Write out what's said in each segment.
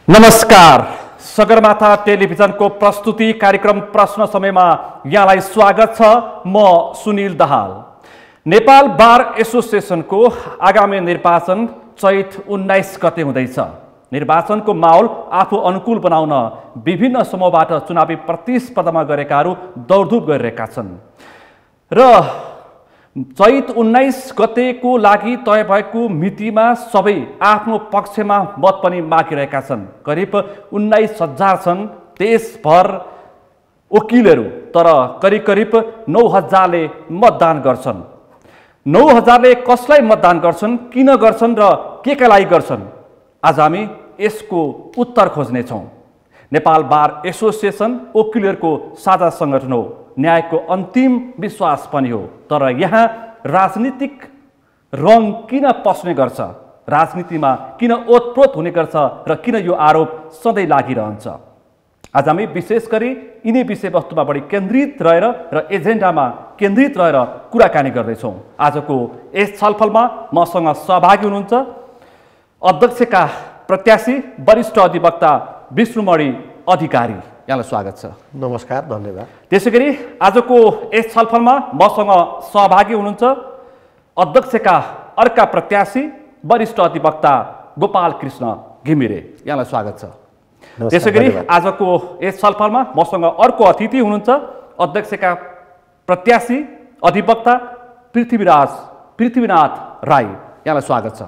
नमस्कार, सगरमाथा टेलिभिजनको प्रस्तुति कार्यक्रम प्रश्न समयमा यहाँलाई स्वागत छ। म सुनिल दाहाल। नेपाल बार एसोसिएसनको आगामी निर्वाचन चैत 19 गते हुँदैछ। निर्वाचनको माहौल आफू अनुकूल बनाउन विभिन्न समूहबाट चुनावी प्रतिस्पर्धामा गरेकाहरू दौडधुप गरिरहेका छन् र चैत 19 गतेको लागि तय भएको मितिमा सबै आफ्नो पक्षमा मत पनि मागिरहेका छन्। करिब 19,000 छन् देशभर वकिलहरू, तर करिब 9,000ले मतदान गर्छन्। 9,000ले कसलाई मतदान गर्छन्, किन गर्छन् र केका लागि गर्छन्? आज हामी यसको उत्तर खोज्नेछौँ। नेपाल बार एसोसिएसन वकिलहरूको साझा सङ्गठन हो, न्यायको अन्तिम विश्वास पनि हो। तर यहाँ राजनीतिक रङ किन पस्ने गर्छ, राजनीतिमा किन ओतप्रोत हुने गर्छ र किन यो आरोप सधैँ लागिरहन्छ? आज हामी विशेष गरी यिनै विषयवस्तुमा बढी केन्द्रित रहेर र एजेन्डामा केन्द्रित रहेर कुराकानी गर्दैछौँ। आजको यस छलफलमा मसँग सहभागी हुनुहुन्छ अध्यक्षका प्रत्याशी वरिष्ठ अधिवक्ता विष्णुमणि अधिकारी। यहाँलाई स्वागत छ। नमस्कार, धन्यवाद। त्यसैगरी आजको यस छलफलमा मसँग सहभागी हुनुहुन्छ अध्यक्षका अर्का प्रत्याशी वरिष्ठ अधिवक्ता गोपाल कृष्ण घिमिरे। यहाँलाई स्वागत छ। त्यसैगरी आजको यस छलफलमा मसँग अर्को अतिथि हुनुहुन्छ अध्यक्षका प्रत्याशी अधिवक्ता पृथ्वीनाथ राई। यहाँलाई स्वागत छ।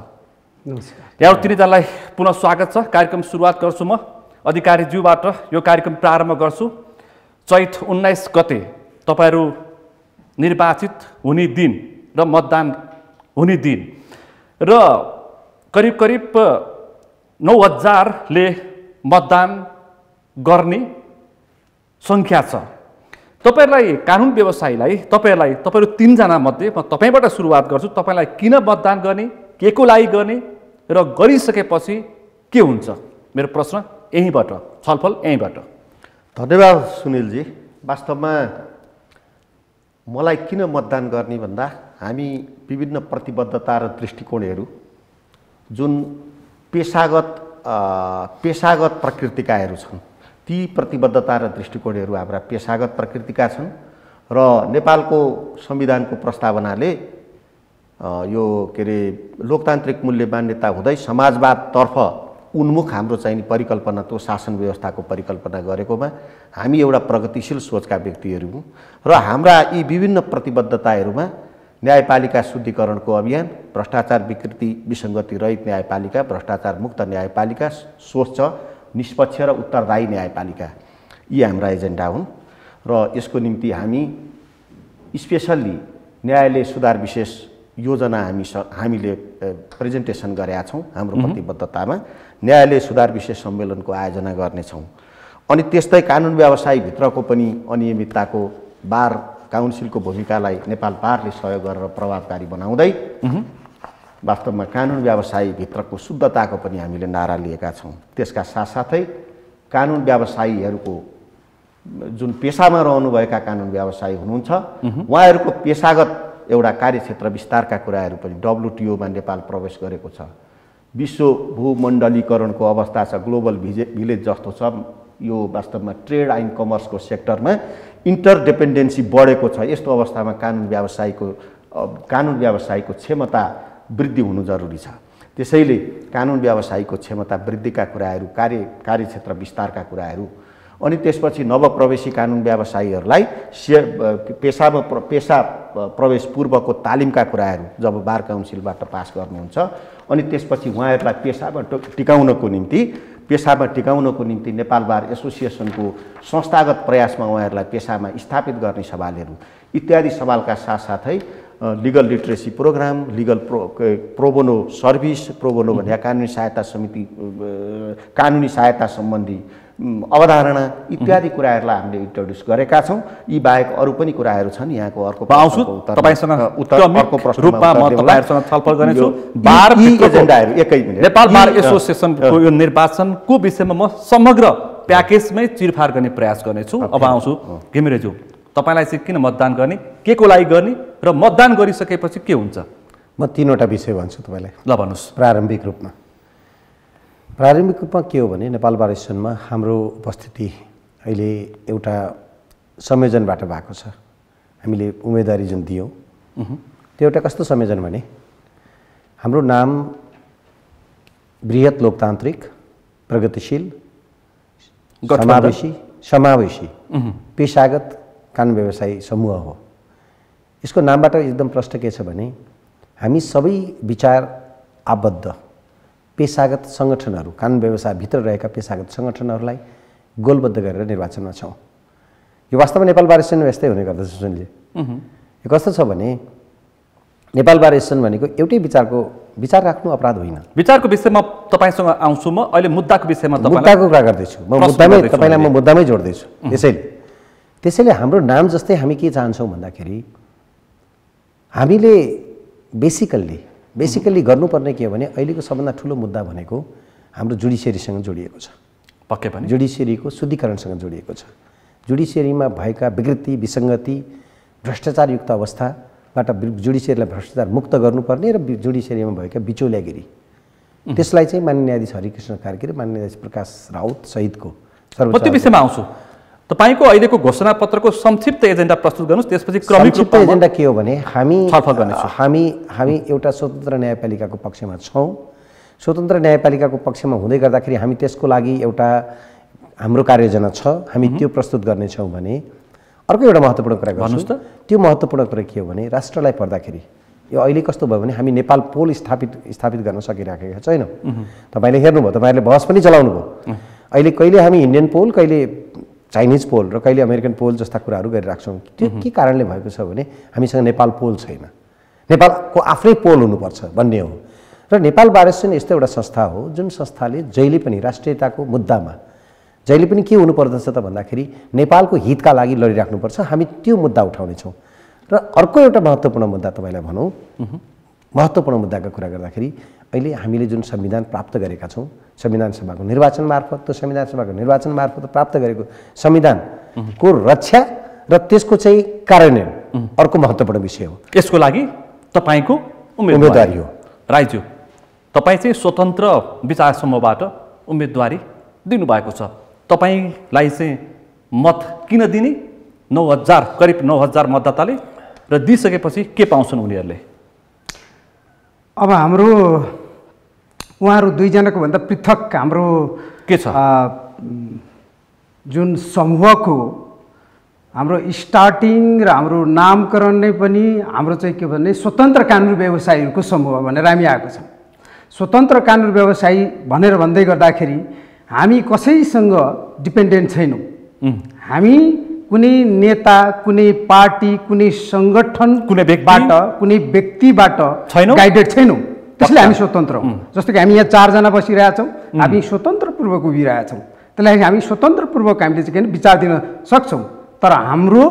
नमस्कार। यहाँ तिनैजनालाई पुनः स्वागत छ। कार्यक्रम सुरुवात गर्छु म अधिकारीज्यूबाट यो कार्यक्रम प्रारम्भ गर्छु। चैत 19 गते तपाईहरू निर्वाचित हुने दिन र मतदान हुने दिन र करिब 9,000ले मतदान गर्ने सङ्ख्या छ। तपाईहरुलाई कानुन व्यवसायीलाई तपाईहरु तीनजना मध्ये म तपाईबाट सुरुवात गर्छु। तपाईलाई किन मतदान गर्ने, केको लागि गर्ने र गरिसकेपछि के हुन्छ? मेरो प्रश्न यहीँबाट, छलफल यहीँबाट। धन्यवाद सुनिलजी। वास्तवमा मलाई किन मतदान गर्ने भन्दा हामी विभिन्न प्रतिबद्धता र दृष्टिकोणहरू जुन पेशागत प्रकृतिकाहरू छन्, ती प्रतिबद्धता र दृष्टिकोणहरू हाम्रा पेशागत प्रकृतिका छन् र नेपालको संविधानको प्रस्तावनाले यो लोकतान्त्रिक मूल्य मान्यता हुँदै समाजवादतर्फ उन्मुख हाम्रो चाहिँ परिकल्पना, त्यो शासन व्यवस्थाको परिकल्पना गरेकोमा हामी एउटा प्रगतिशील सोचका व्यक्तिहरू हौँ र हाम्रा यी विभिन्न प्रतिबद्धताहरूमा न्यायपालिका शुद्धिकरणको अभियान, भ्रष्टाचार विकृति विसङ्गति रहित न्यायपालिका, भ्रष्टाचार मुक्त न्यायपालिका, स्वच्छ निष्पक्ष र उत्तरदायी न्यायपालिका, यी हाम्रा एजेन्डा हुन् र यसको निम्ति हामी स्पेसल्ली न्यायालय सुधार विशेष योजना हामीले प्रेजेन्टेसन गरेका छौँ। हाम्रो प्रतिबद्धतामा न्यायालय सुधार विशेष सम्मेलनको आयोजना गर्नेछौँ। अनि त्यस्तै कानुन व्यवसायभित्रको पनि अनियमितताको बार काउन्सिलको भूमिकालाई नेपाल बारले सहयोग गरेर प्रभावकारी बनाउँदै वास्तवमा कानुन व्यवसायभित्रको शुद्धताको पनि हामीले नारा लिएका छौँ। त्यसका साथसाथै कानुन व्यवसायीहरूको जुन पेसामा रहनुभएका कानुन व्यवसायी हुनुहुन्छ, उहाँहरूको पेसागत एउटा कार्यक्षेत्र विस्तारका कुराहरू पनि WTOमा नेपाल प्रवेश गरेको छ। विश्व भूमण्डलीकरणको अवस्था छ, ग्लोबल भिलेज जस्तो छ। यो वास्तवमा ट्रेड एन्ड कमर्सको सेक्टरमा इन्टरडिपेन्डेन्सी बढेको छ। यस्तो अवस्थामा कानुन व्यवसायीको क्षमता वृद्धि हुनु जरुरी छ। त्यसैले कानुन व्यवसायीको क्षमता वृद्धिका कुराहरू, कार्यक्षेत्र विस्तारका कुराहरू, अनि त्यसपछि नवप्रवेशी कानुन व्यवसायीहरूलाई पेसा प्रवेश पूर्वको तालिमका कुराहरू जब बार काउन्सिलबाट पास गर्नुहुन्छ, अनि त्यसपछि उहाँहरूलाई पेसामा टिकाउनको निम्ति नेपाल बार एसोसिएसनको संस्थागत प्रयासमा उहाँहरूलाई पेसामा स्थापित गर्ने सवालहरू इत्यादि सवालका साथसाथै legal literacy programme, legal pro bono service, pro bono भन्ने कानुनी सहायता सम्बन्धी अवधारणा इत्यादि कुराहरूलाई हामीले इन्ट्रोड्युस गरेका छौँ। यी बाहेक अरू पनि कुराहरू छन्। यहाँको अर्को तपाईसँग अर्को प्रश्न रूपमा म तपाईहरुसँग छलफल गर्नेछु। बार एजेन्डाहरू एकै मिनेट। नेपाल बार एसोसिएसनको यो निर्वाचनको विषयमा म समग्र प्याकेजमै चिरफार गर्ने प्रयास गर्नेछु। अब आउँछु घिमिरेज्यू, तपाईलाई चाहिँ किन मतदान गर्ने, केको लागि गर्ने र मतदान गरिसकेपछि के हुन्छ? म तीनवटा विषय भन्छु तपाईलाई। ल भन्नुस्। प्रारम्भिक रूपमा प्रारम्भिक रूपमा के हो भने नेपाल बार एसोसिएसनमा हाम्रो उपस्थिति अहिले एउटा संयोजनबाट भएको छ। हामीले उम्मेदवारी जुन दियौँ त्यो एउटा कस्तो संयोजन भने हाम्रो नाम बृहत लोकतान्त्रिक प्रगतिशील समावेशी पेशागत कानुन व्यवसायी समूह हो। यसको नामबाट एकदम प्रष्ट के छ भने हामी सबै विचार आबद्ध पेशागत सङ्गठनहरू कानुन व्यवसायभित्र रहेका पेशागत सङ्गठनहरूलाई गोलबद्ध गरेर निर्वाचनमा छौँ। यो वास्तवमा नेपाल बार एसोसिएसन यस्तै हुने गर्दछ सुनले। यो कस्तो छ भने नेपाल बार एसोसिएसन भनेको एउटै विचार राख्नु अपराध होइन। विचारको विषयमा तपाईसँग आउँछु म अहिले मुद्दाको विषयमा मुद्दाको कुरा गर्दैछु म तपाईँलाई म मुद्दामै जोड्दैछु। त्यसैले हाम्रो नाम जस्तै हामी के चाहन्छौँ भन्दाखेरि हामीले बेसिकल्ली गर्नुपर्ने के हो भने अहिलेको सबभन्दा ठुलो मुद्दा भनेको हाम्रो जुडिसियरीसँग जोडिएको छ। पक्कै पनि जुडिसियरीको शुद्धिकरणसँग जोडिएको छ। जुडिसियरीमा भएका विकृति विसङ्गति भ्रष्टाचारयुक्त अवस्थाबाट जुडिसियरीलाई भ्रष्टाचार मुक्त गर्नुपर्ने र जुडिसियरीमा भएका बिचौलियागिरी त्यसलाई चाहिँ माननीय न्यायाधीश हरिकृष्ण कार्की र माननीय न्यायाधीश प्रकाश राउत सहितको सर्वोच्च विषयमा आउँछु। तपाईँको अहिलेको घोषणापत्रको संक्षिप्त एजेन्डा प्रस्तुत गर्नुहोस्, त्यसपछि क्रमिक रूपमा एजेन्डा के हो भने हामी एउटा स्वतन्त्र न्यायपालिकाको पक्षमा छौँ। स्वतन्त्र न्यायपालिकाको पक्षमा हुँदै गर्दाखेरि हामी त्यसको लागि एउटा हाम्रो कार्ययोजना छ, हामी त्यो प्रस्तुत गर्नेछौँ भने अर्को एउटा महत्त्वपूर्ण कुरा गर्नुहोस् त। त्यो महत्त्वपूर्ण कुरा के हो भने राष्ट्रलाई पर्दाखेरि यो अहिले कस्तो भयो भने हामी नेपाल पोल स्थापित गर्न सकिराखेका छैनौँ। तपाईँले हेर्नुभयो, तपाईँहरूले बहस पनि चलाउनु भयो। अहिले कहिले हामी इन्डियन पोल, कहिले चाइनिज पोल र कहिले अमेरिकन पोल जस्ता कुराहरू गरिराख्छौँ। त्यो के कारणले भएको छ भने हामीसँग नेपाल पोल छैन, नेपालको आफ्नै पोल हुनुपर्छ भन्ने हो। र नेपाल बार एसोसिएसन यस्तो एउटा संस्था हो जुन संस्थाले जहिले पनि राष्ट्रियताको मुद्दामा जहिले पनि के हुनुपर्दछ त भन्दाखेरि नेपालको हितका लागि लडिराख्नुपर्छ। हामी त्यो मुद्दा उठाउनेछौँ। र अर्को एउटा महत्त्वपूर्ण मुद्दा तपाईँलाई भनौँ, महत्त्वपूर्ण मुद्दाको कुरा गर्दाखेरि अहिले हामीले जुन संविधान प्राप्त गरेका छौँ, संविधान सभाको निर्वाचन मार्फत, त्यो संविधान सभाको निर्वाचन मार्फत प्राप्त गरेको संविधानको रक्षा र त्यसको चाहिँ कार्यान्वयन अर्को महत्त्वपूर्ण विषय हो। यसको लागि तपाईँको उम्मेदवारी हो। राईज्यू, तपाईँ चाहिँ स्वतन्त्र विचार समूहबाट उम्मेदवारी दिनुभएको छ। तपाईँलाई चाहिँ मत किन दिने? 9,000 करिब 9,000 मतदाताले र दिइसकेपछि के पाउँछन् उनीहरूले? अब हाम्रो उहाँहरू दुईजनाको भन्दा पृथक हाम्रो के छ जुन समूहको हाम्रो स्टार्टिङ र हाम्रो नामकरण नै पनि हाम्रो चाहिँ के भने स्वतन्त्र कानुन व्यवसायीहरूको समूह भनेर हामी आएको छौँ। स्वतन्त्र कानुन व्यवसायी भनेर भन्दै गर्दाखेरि हामी कसैसँग डिपेन्डेन्ट छैनौँ। हामी कुनै नेता, कुनै पार्टी, कुनै सङ्गठन, कुनै व्यक्तिबाट गाइडेड छैनौँ। त्यसले हामी स्वतन्त्र हौँ। जस्तो कि हामी यहाँ 4 जना बसिरहेछौँ, हामी स्वतन्त्रपूर्वक उभिरहेछौँ। त्यसलाई हामी स्वतन्त्रपूर्वक हामीले चाहिँ विचार दिन सक्छौँ। तर हाम्रो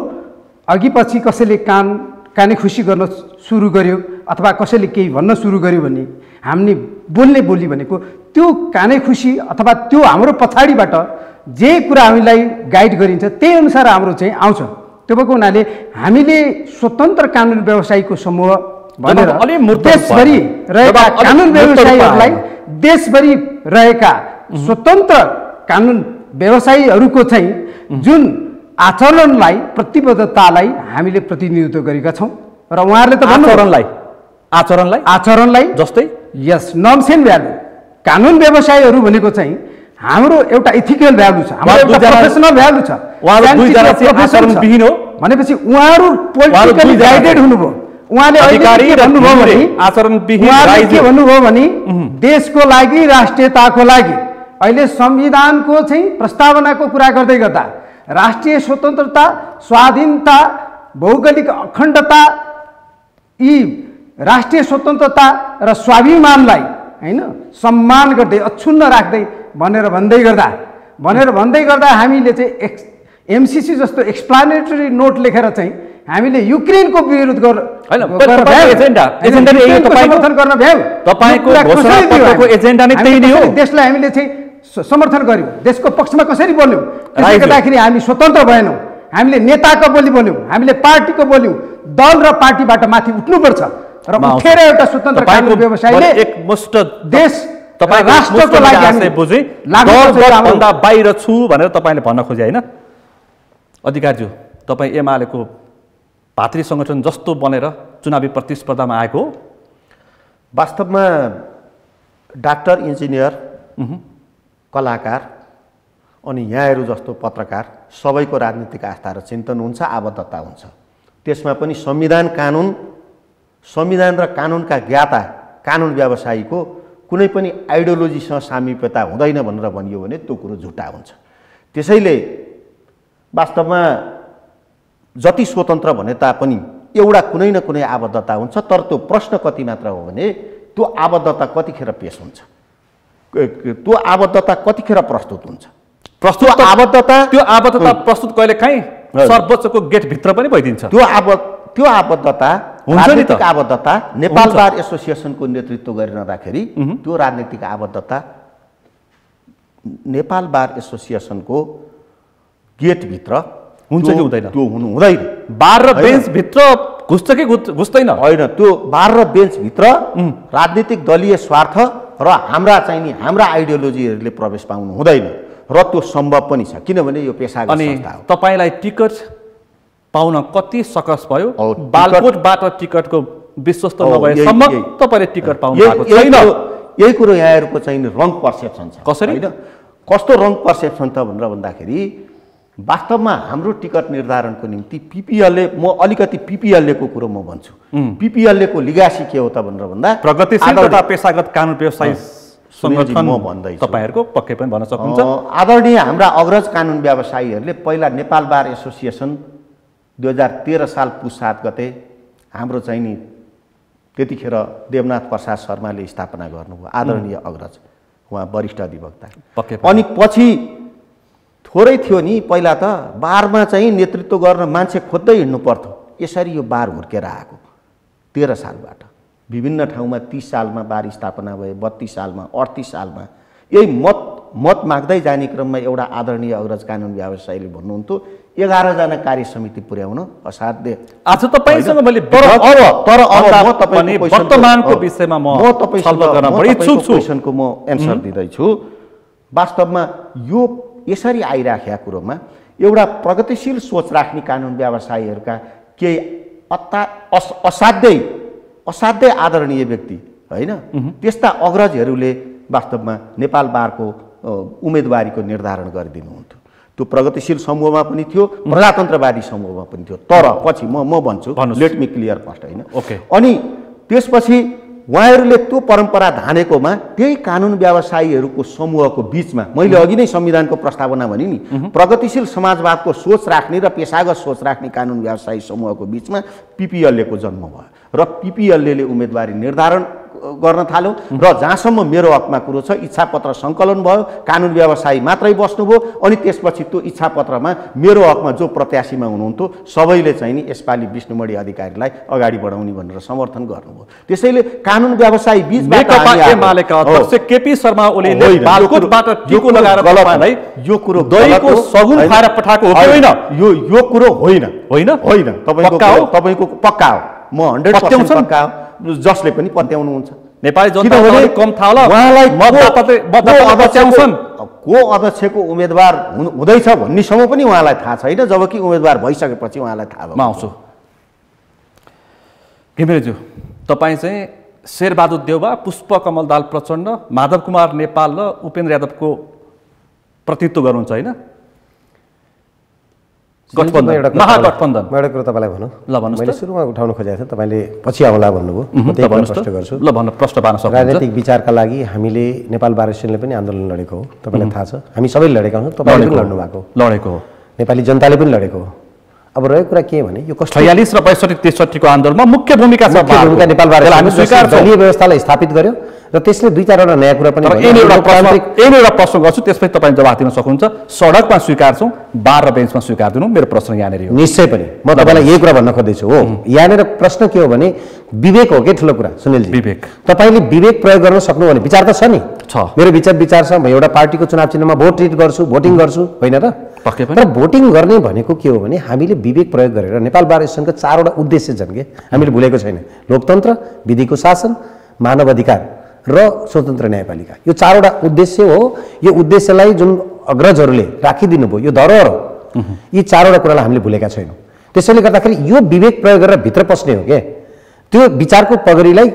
अघि पछि कसैले काने खुसी गर्न सुरु गर्यो अथवा कसैले केही भन्न सुरु गर्यो भने हामीले बोल्ने बोली भनेको त्यो काने खुसी अथवा त्यो हाम्रो पछाडिबाट जे कुरा हामीलाई गाइड गरिन्छ त्यही अनुसार हाम्रो चाहिँ आउँछ। त्यो भएको हुनाले हामीले स्वतन्त्र कानुन व्यवसायीको समूह भनेर देशभरि रहेका कानुन व्यवसायीहरूलाई, देशभरि रहेका स्वतन्त्र कानुन व्यवसायीहरूको चाहिँ जुन आचरणलाई, प्रतिबद्धतालाई हामीले प्रतिनिधित्व गरेका छौँ। र उहाँहरूले त आचरणलाई जस्तै यस नर्म्स एन्ड भ्यालु, कानुन व्यवसायीहरू भनेको चाहिँ हाम्रो एउटा इथिकल भ्यालु छ, हाम्रो एउटा प्रोफेसनल भ्यालु छ। भनेपछि उहाँहरू पोलिटिकली गाइडेड हुनुभयो। उहाँले के भन्नुभयो भने देशको लागि, राष्ट्रियताको लागि अहिले संविधानको चाहिँ प्रस्तावनाको कुरा गर्दै गर्दा राष्ट्रिय स्वतन्त्रता, स्वाधीनता, भौगोलिक अखण्डता, यी राष्ट्रिय स्वतन्त्रता र स्वाभिमानलाई हैन सम्मान गर्दै अक्षुण्ण राख्दै भनेर भन्दै गर्दा हामीले चाहिँ एमसीसी जस्तो एक्सप्लानेटरी नोट लेखेर चाहिँ हामीले युक्रेनको विरोध समर्थन गर्न भ्याउ। देशलाई हामीले चाहिँ समर्थन गर्यौँ, देशको पक्षमा कसरी बोल्यौँ। त्यसले गर्दाखेरि हामी स्वतन्त्र भएनौँ, हामीले नेताको बोली बोल्यौँ, हामीले पार्टीको बोल्यौँ। दल र पार्टीबाट माथि उठ्नुपर्छ र उठेर एउटा स्वतन्त्र कानुन व्यवसायीले देश तपाईको राष्ट्रको लागि आशय बुझे दलगतभन्दा बाहिर छु भनेर तपाईले भन्न खोजे हैन? अधिकारज्यू, तपाईँ एमालेको भातृ संगठन जस्तो बनेर चुनावी प्रतिस्पर्धामा आएको हो? वास्तवमा डाक्टर, इन्जिनियर, कलाकार अनि यहाँहरू जस्तो पत्रकार सबैको राजनीतिक आस्था र चिन्तन हुन्छ, आबद्धता हुन्छ। त्यसमा पनि संविधान र कानुनका ज्ञाता, कानुन व्यवसायीको कुनै पनि आइडियोलोजीसँग सामिप्यता हुँदैन भनेर भनियो भने त्यो कुरो झुटा हुन्छ। त्यसैले वास्तवमा जति स्वतन्त्र भने तापनि एउटा कुनै न कुनै आबद्धता हुन्छ, तर त्यो प्रश्न कति मात्र हो भने त्यो आबद्धता कतिखेर पेश हुन्छ, त्यो आबद्धता कतिखेर प्रस्तुत हुन्छ। त्यो आबद्धता प्रस्तुत कहिलेकाहीँ सर्वोच्चको गेटभित्र पनि भइदिन्छ। त्यो आबद्धता, राजनीतिक आबद्धता नेपाल बार एसोसिएसनको नेतृत्व गरिरहँदाखेरि त्यो राजनीतिक आबद्धता नेपाल बार एसोसिएसनको गेटभित्र हुन्छ कि हुँदैन? त्यो हुनु हुँदैन। बार र बेन्चभित्र घुस्छ कि घुस्दैन? होइन, त्यो बार र बेन्चभित्र राजनीतिक दलीय स्वार्थ र हाम्रा आइडियोलोजीहरूले प्रवेश पाउनु हुँदैन र त्यो सम्भव पनि छ, किनभने यो पेशागत संस्था हो। तपाईलाई टिकट पाउन कति सकस भयो? बालकोटबाट टिकटको विश्वस्त नभएसम्म तपाईले टिकट पाउनु भएको छैन। यही कुरो यहाँहरूको चाहिँ रङ पर्सेप्सन छ। कसरी? कस्तो रङ पर्सेप्सन त भनेर भन्दाखेरि वास्तवमा हाम्रो टिकट निर्धारणको निम्ति पिपिएलले, म अलिकति पिपिएललेको कुरो म भन्छु, पिपिएललेको लिगासी के हो त भनेर भन्दा प्रगतिशील तथा पेशागत कानुन व्यवसायी संगठन म भन्दैछु, तपाईहरुको पक्कै पनि भन्न सक्नुहुन्छ। आदरणीय हाम्रा अग्रज कानुन व्यवसायीहरूले पहिला नेपाल बार एसोसिएसन 2013 साल पुस 7 गते हाम्रो चाहिँ नि त्यतिखेर देवनाथ प्रसाद शर्माले स्थापना गर्नुभयो, आदरणीय अग्रज, उहाँ वरिष्ठ अधिवक्ता। अनि पछि थोरै थियो नि, पहिला त बारमा चाहिँ नेतृत्व गर्न मान्छे खोज्दै हिँड्नु पर्थ्यो। यसरी यो बार हुर्केर आएको 13 सालबाट। विभिन्न ठाउँमा 30 सालमा बार स्थापना भयो, 32 सालमा, 38 सालमा। यही मत माग्दै जाने क्रममा एउटा आदरणीय अग्रज कानुन व्यवसायीले भन्नुहुन्थ्यो 11 जना कार्य समिति पुर्याउन असाध्य। आज तपाईसँग मैले वर्तमानको विषयमा म छलफल गर्न बढी इच्छुक छु। क्वेशनको म एन्सर दिँदैछु। वास्तवमा यो यसरी आइराखेका कुरोमा एउटा प्रगतिशील सोच राख्ने कानुन व्यवसायीहरूका केही असाध्यै आदरणीय व्यक्ति होइन, त्यस्ता अग्रजहरूले वास्तवमा नेपाल बारको उम्मेदवारीको निर्धारण गरिदिनुहुन्थ्यो। त्यो प्रगतिशील समूहमा पनि थियो, प्रजातन्त्रवादी समूहमा पनि थियो। तर पछि म भन्छु, लेट मी क्लियर फर्स्ट होइन। अनि त्यसपछि उहाँहरूले त्यो परम्परा धानेकोमा त्यही कानुन व्यवसायीहरूको समूहको बीचमा मैले अघि नै संविधानको प्रस्तावना भने नि, प्रगतिशील समाजवादको सोच राख्ने र पेशागत सोच राख्ने कानुन व्यवसायी समूहको बीचमा पिपिएललेको जन्म भयो र पिपिएलले उम्मेदवारी निर्धारण गर्न थाल्यो र जहाँसम्म मेरो हकमा कुरो छ इच्छापत्र सङ्कलन भयो, कानुन व्यवसायी मात्रै बस्नुभयो। अनि त्यसपछि त्यो इच्छापत्रमा मेरो हकमा जो प्रत्याशीमा हुनुहुन्थ्यो सबैले चाहिँ नि यसपालि विष्णुमणि अधिकारीलाई अगाडि बढाउने भनेर समर्थन गर्नुभयो। त्यसैले कानुन व्यवसायी बीचबाट एमालेका अध्यक्ष केपी शर्मा ओलीले बालकोटबाट टिको लगाएर तपाईलाई यो कुरो दहीको सगुन खाएर पठाएको हो कि होइन? यो कुरो होइन। तपाईको पक्का हो, म 100% पक्का हो, जसले पनि पत्याउनुहुन्छ। नेपाली जनताले कम थाहा होला उहाँलाई को अध्यक्षको उम्मेदवार हुँदैछ भन्नेसम्म पनि उहाँलाई थाहा छैन, जबकि उम्मेदवार भइसकेपछि उहाँलाई थाहा भयो। म आउँछु घिमिरेज्यू, तपाईँ चाहिँ शेरबहादुर देउवा, पुष्पकमल दाहाल प्रचण्ड, माधव कुमार नेपाल र उपेन्द्र यादवको प्रतिनिधित्व गर्नुहुन्छ होइन? महागठबन्धन। म एउटा कुरो तपाईँलाई भनौँ, ल भन्नुहोस्। मैले सुरुमा उठाउन खोजेको थिएँ, तपाईँले पछि आउला भन्नुभयो, प्रश्न गर्छु। ल भन्नु, प्रश्न पार्न सक्नुहुन्छ। राजनीतिक विचारका लागि हामीले नेपाल बार एसोसिएसनले पनि आन्दोलन लडेको हो, तपाईँलाई थाहा छ। हामी सबैले लडेका हौँ, तपाईँले पनि लड्नु भएको लडेको हो, नेपाली जनताले पनि लडेको हो। अब रहेको कुरा के भने यो 46 र 62-63 को आन्दोलनमा मुख्य भूमिका छ। नेपाल बार दलीय व्यवस्थालाई स्थापित गर्यो र त्यसले 2-4 वटा नयाँ कुरा पनि एउटा प्रश्न गर्छु, त्यसपछि तपाईँ जवाफ दिन सक्नुहुन्छ। सडकमा स्वीकार छौँ, बार र बेन्चमा स्वीकार दिनु, मेरो प्रश्न यहाँनिर हो। निश्चय पनि म तपाईँलाई यही कुरा भन्न खोज्दैछु हो। यहाँनिर प्रश्न के हो भने विवेक हो के ठुलो कुरा सुनिलजी। विवेक, तपाईँले विवेक प्रयोग गर्न सक्नु भने विचार त छ नि। मेरो विचार छ, म एउटा पार्टीको चुनाव चिन्हमा भोटिङ गर्छु होइन र? तर भोटिङ गर्ने भनेको के हो भने हामीले विवेक प्रयोग गरेर नेपाल बार एसोसिएसनका 4 वटा उद्देश्य छन् के हामीले भुलेको छैन। लोकतन्त्र, विधिको शासन, मानव अधिकार र स्वतन्त्र न्यायपालिका, यो चारवटा उद्देश्य हो। यो उद्देश्यलाई जुन अग्रजहरूले राखिदिनु भयो, यो धरोहर हो। यी चारवटा कुरालाई हामीले भुलेका छैनौँ। त्यसैले गर्दाखेरि यो विवेक प्रयोग गरेर भित्र पस्ने हो के, त्यो विचारको पगरीलाई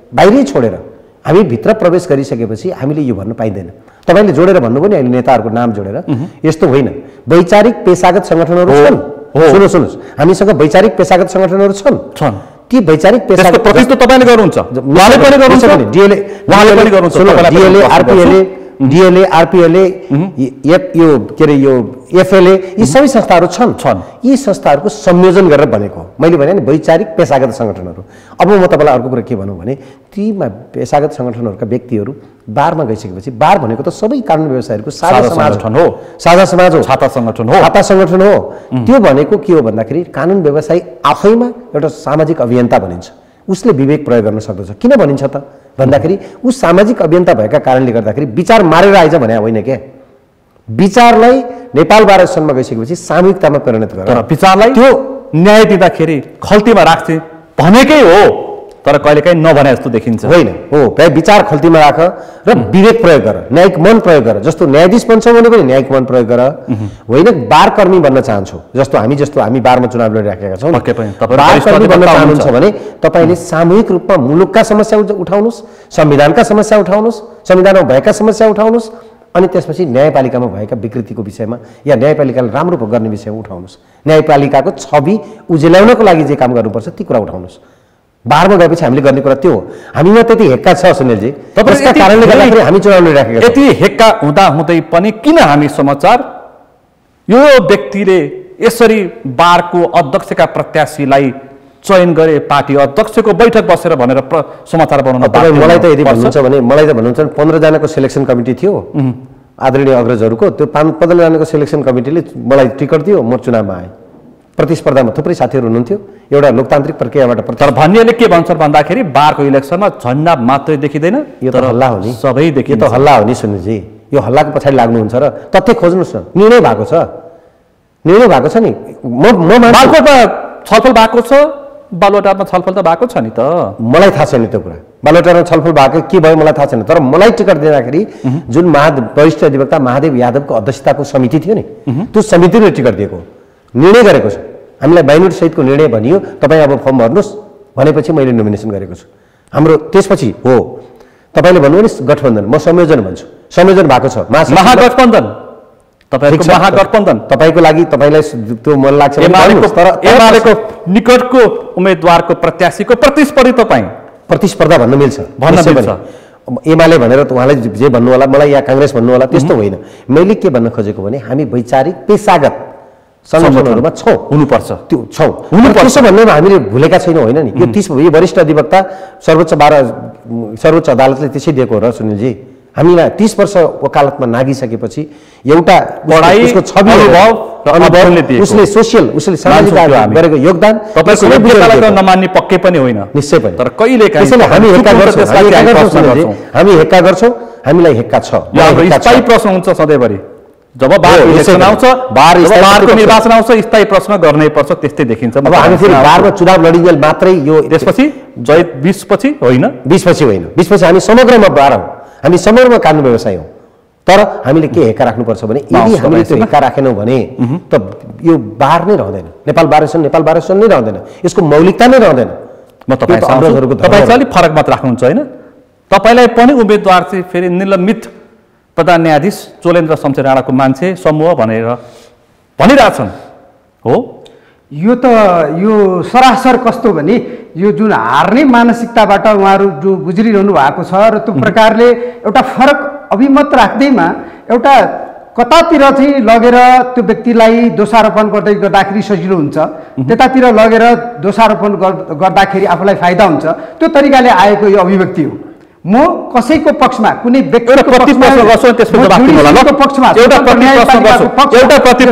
बाहिरै छोडेर हामी भित्र प्रवेश गरिसकेपछि हामीले यो भन्नु पाइँदैन। तपाईँले जोडेर भन्नुभयो नि अहिले नेताहरूको नाम जोडेर, यस्तो होइन। वैचारिक पेशागत सङ्गठनहरू छन्। सुन्नुहोस्, हामीसँग वैचारिक पेशागत सङ्गठनहरू छन्। ती वैचारिक पेशागत प्रतिनिधित्व तपाईँले गर्नुहुन्छ, उहाँले पनि गर्नुहुन्छ, उहाँले पनि गर्नुहुन्छ, डिएलए, आरपिएलए, डिएलए, आरपिएलए, यो के अरे यो एफएलए, यी सबै संस्थाहरू छन्। यी संस्थाहरूको संयोजन गरेर बनेको मैले भने नि वैचारिक पेशागत सङ्गठनहरू। अब म तपाईँलाई अर्को कुरा के भनौँ भने, तीमा पेशागत सङ्गठनहरूका व्यक्तिहरू बारमा गइसकेपछि, बार भनेको त सबै कानुन व्यवसायहरूको साझा सङ्गठन हो, साझा समाज हो, छाता सङ्गठन हो, छाता सङ्गठन हो। त्यो भनेको के हो भन्दाखेरि कानुन व्यवसायी आफैमा एउटा सामाजिक अभियन्ता भनिन्छ। उसले विवेक प्रयोग गर्न सक्दछ। किन भनिन्छ त भन्दाखेरि ऊ सामाजिक अभियन्ता भएका कारणले गर्दाखेरि विचार मारेर आइज भने होइन क्या, विचारलाई नेपाल बार एसोसिएसनमा गइसकेपछि सामूहिकतामा परिणत गरेर विचारलाई त्यो न्याय दिँदाखेरि खल्तीमा राख्थे भनेकै हो, तर कहिलेकाहीँ नभने जस्तो देखिन्छ। होइन हो, विचार खल्तीमा राख र विवेक प्रयोग गर, न्यायिक मन प्रयोग गर। जस्तो न्यायाधीश बन्छौ भने पनि न्यायिक मन प्रयोग गर। होइन बार कर्मी बन्न चाहन्छौ, जस्तो हामी बारमा चुनाव लडिराखेका छौँ, बार कर्मी बन्न चाहनुहुन्छ भने तपाईँले सामूहिक रूपमा मुलुकका समस्या उठाउनुहोस्, संविधानका समस्या उठाउनुहोस्, संविधानमा भएका समस्या उठाउनुहोस्, अनि त्यसपछि न्यायपालिकामा भएका विकृतिको विषयमा या न्यायपालिकाले राम्रो गर्ने विषयमा उठाउनुहोस्। न्यायपालिकाको छवि उज्याउनको लागि जे काम गर्नुपर्छ ती कुरा उठाउनुहोस्। बारमा गएपछि हामीले गर्ने कुरा त्यो हो। हामीमा त्यति हेक्का छ सुनिलजी, त्यसका कारणले गर्दाखेरि हामी चुनाव लडिराखेका छौँ। यति हेक्का हुँदै पनि किन हामी समाचार यो व्यक्तिले यसरी बारको अध्यक्षका प्रत्याशीलाई चयन गरे, पार्टी अध्यक्षको बैठक बसेर भनेर समाचार बनाउन? मलाई त यदि भन्नुहुन्छ भने, मलाई त भन्नुहुन्छ 15 जनाको सेलेक्सन कमिटी थियो आदरणीय अग्रजहरूको, त्यो 15 जनाको सेलेक्सन कमिटीले मलाई टिकट दियो, म चुनावमा आएँ। प्रतिस्पर्धामा थुप्रै साथीहरू हुनुहुन्थ्यो, एउटा लोकतान्त्रिक प्रक्रियाबाट। तर भन्नेले के भन्छन् भन्दाखेरि बारको इलेक्सनमा झन्डा मात्रै देखिँदैन, यो त हल्ला हो नि, सबै देखिन्छ। यो त हल्ला हो नि सुन्नुजी, यो हल्लाको पछाडि लाग्नुहुन्छ र तथ्य खोज्नुहोस् न। निर्णय भएको छ, निर्णय भएको छ नि। बालकोटमा छलफल भएको छ, बालुवाटारमा छलफल त भएको छ नि त। मलाई थाहा छैन त्यो कुरा, बालुवाटारमा छलफल भएको के भयो मलाई थाहा छैन। तर मलाई टिकट दिँदाखेरि जुन वरिष्ठ अधिवक्ता महादेव यादवको अध्यक्षताको समिति थियो नि, त्यो समितिले टिकट दिएको, निर्णय गरेको छ। हामीलाई बाइनोट सहितको निर्णय भनियो, तपाईँ अब फर्म भर्नुहोस् भनेपछि मैले नोमिनेसन गरेको छु। हाम्रो त्यसपछि हो तपाईँले भन्नुभयो नि गठबन्धन, म संयोजन भन्छु। संयोजन भएको छ, महागठबन्धन, तपाईँको महागठबन्धन तपाईँको लागि तपाईँलाई त्यो मन लाग्छ तर एमालेको निकटको उम्मेदवारको प्रत्याशीको प्रतिस्पर्धी तपाईँ प्रतिस्पर्धा भन्न मिल्छ, भन्न मिल्छ। एमाले भनेर त उहाँलाई जे भन्नु होला, मलाई या काङ्ग्रेस भन्नु होला, त्यस्तो होइन। मैले के भन्न खोजेको भने हामी वैचारिक पेशागत सङ्गठनहरूमा छौँ, हुनुपर्छ, त्यो छौँ हुनुपर्छ भन्नेमा हामीले भुलेका छैनौँ। होइन नि, यो 30 यो वरिष्ठ अधिवक्ता सर्वोच्च अदालतले त्यसै दिएको हो र सुनिलजी। हामीलाई 30 वर्ष वकालतमा नागिसकेपछि एउटा उसको छवि अनुभव, उसले सोसियल, उसले सामाजिक गरेको योगदान नमान्ने पक्कै पनि होइन, निश्चय पनि। तर कहिले हामी हेक्का गर्छौँ, हामी हेक्का गर्छौँ, हामीलाई हेक्का छ। स्थायी प्रश्न हुन्छ सधैँभरि, जब इलेक्सन आउँछ, बारको निर्वाचन आउँछ, स्थायी प्रश्न गर्नै पर्छ, त्यस्तै देखिन्छ। अब हामी फेरि बारमा चुनाव लडिन्जेल मात्रै यो त्यसपछि जय 20 पछि होइन, 20 पछि होइन, 20 पछि हामी समग्रमा बार हौँ, हामी समग्रमा कानुन व्यवसाय हौँ। तर हामीले के हेक्का राख्नुपर्छ भने यदि हामीले त्यो हेक्का राखेनौँ भने त यो बार नै रहँदैन, नेपाल बार एसोसिएसन नै रहँदैन, यसको मौलिकता नै रहँदैन। म तपाईँ चाहिँ अलिक फरक मत राख्नुहुन्छ होइन? तपाईँलाई पनि उम्मेदवार चाहिँ फेरि निलम्बित प्रधान न्यायाधीश चोलेन्द्र शमशेर राणाको मान्छे समूह भनेर भनिरहेछन् हो। यो सरासर कस्तो भने यो जुन हार्ने मानसिकताबाट उहाँहरू जो गुज्रिरहनु भएको छ र त्यो प्रकारले एउटा फरक अभिमत राख्दैमा एउटा कतातिर चाहिँ लगेर त्यो व्यक्तिलाई दोषारोपण गर्दाखेरि सजिलो हुन्छ, त्यतातिर लगेर दोषारोपण गर्दाखेरि आफूलाई फाइदा हुन्छ, त्यो तरिकाले आएको यो अभिव्यक्ति हो। म कसैको पक्षमा कुनै व्यक्तिको पक्षमा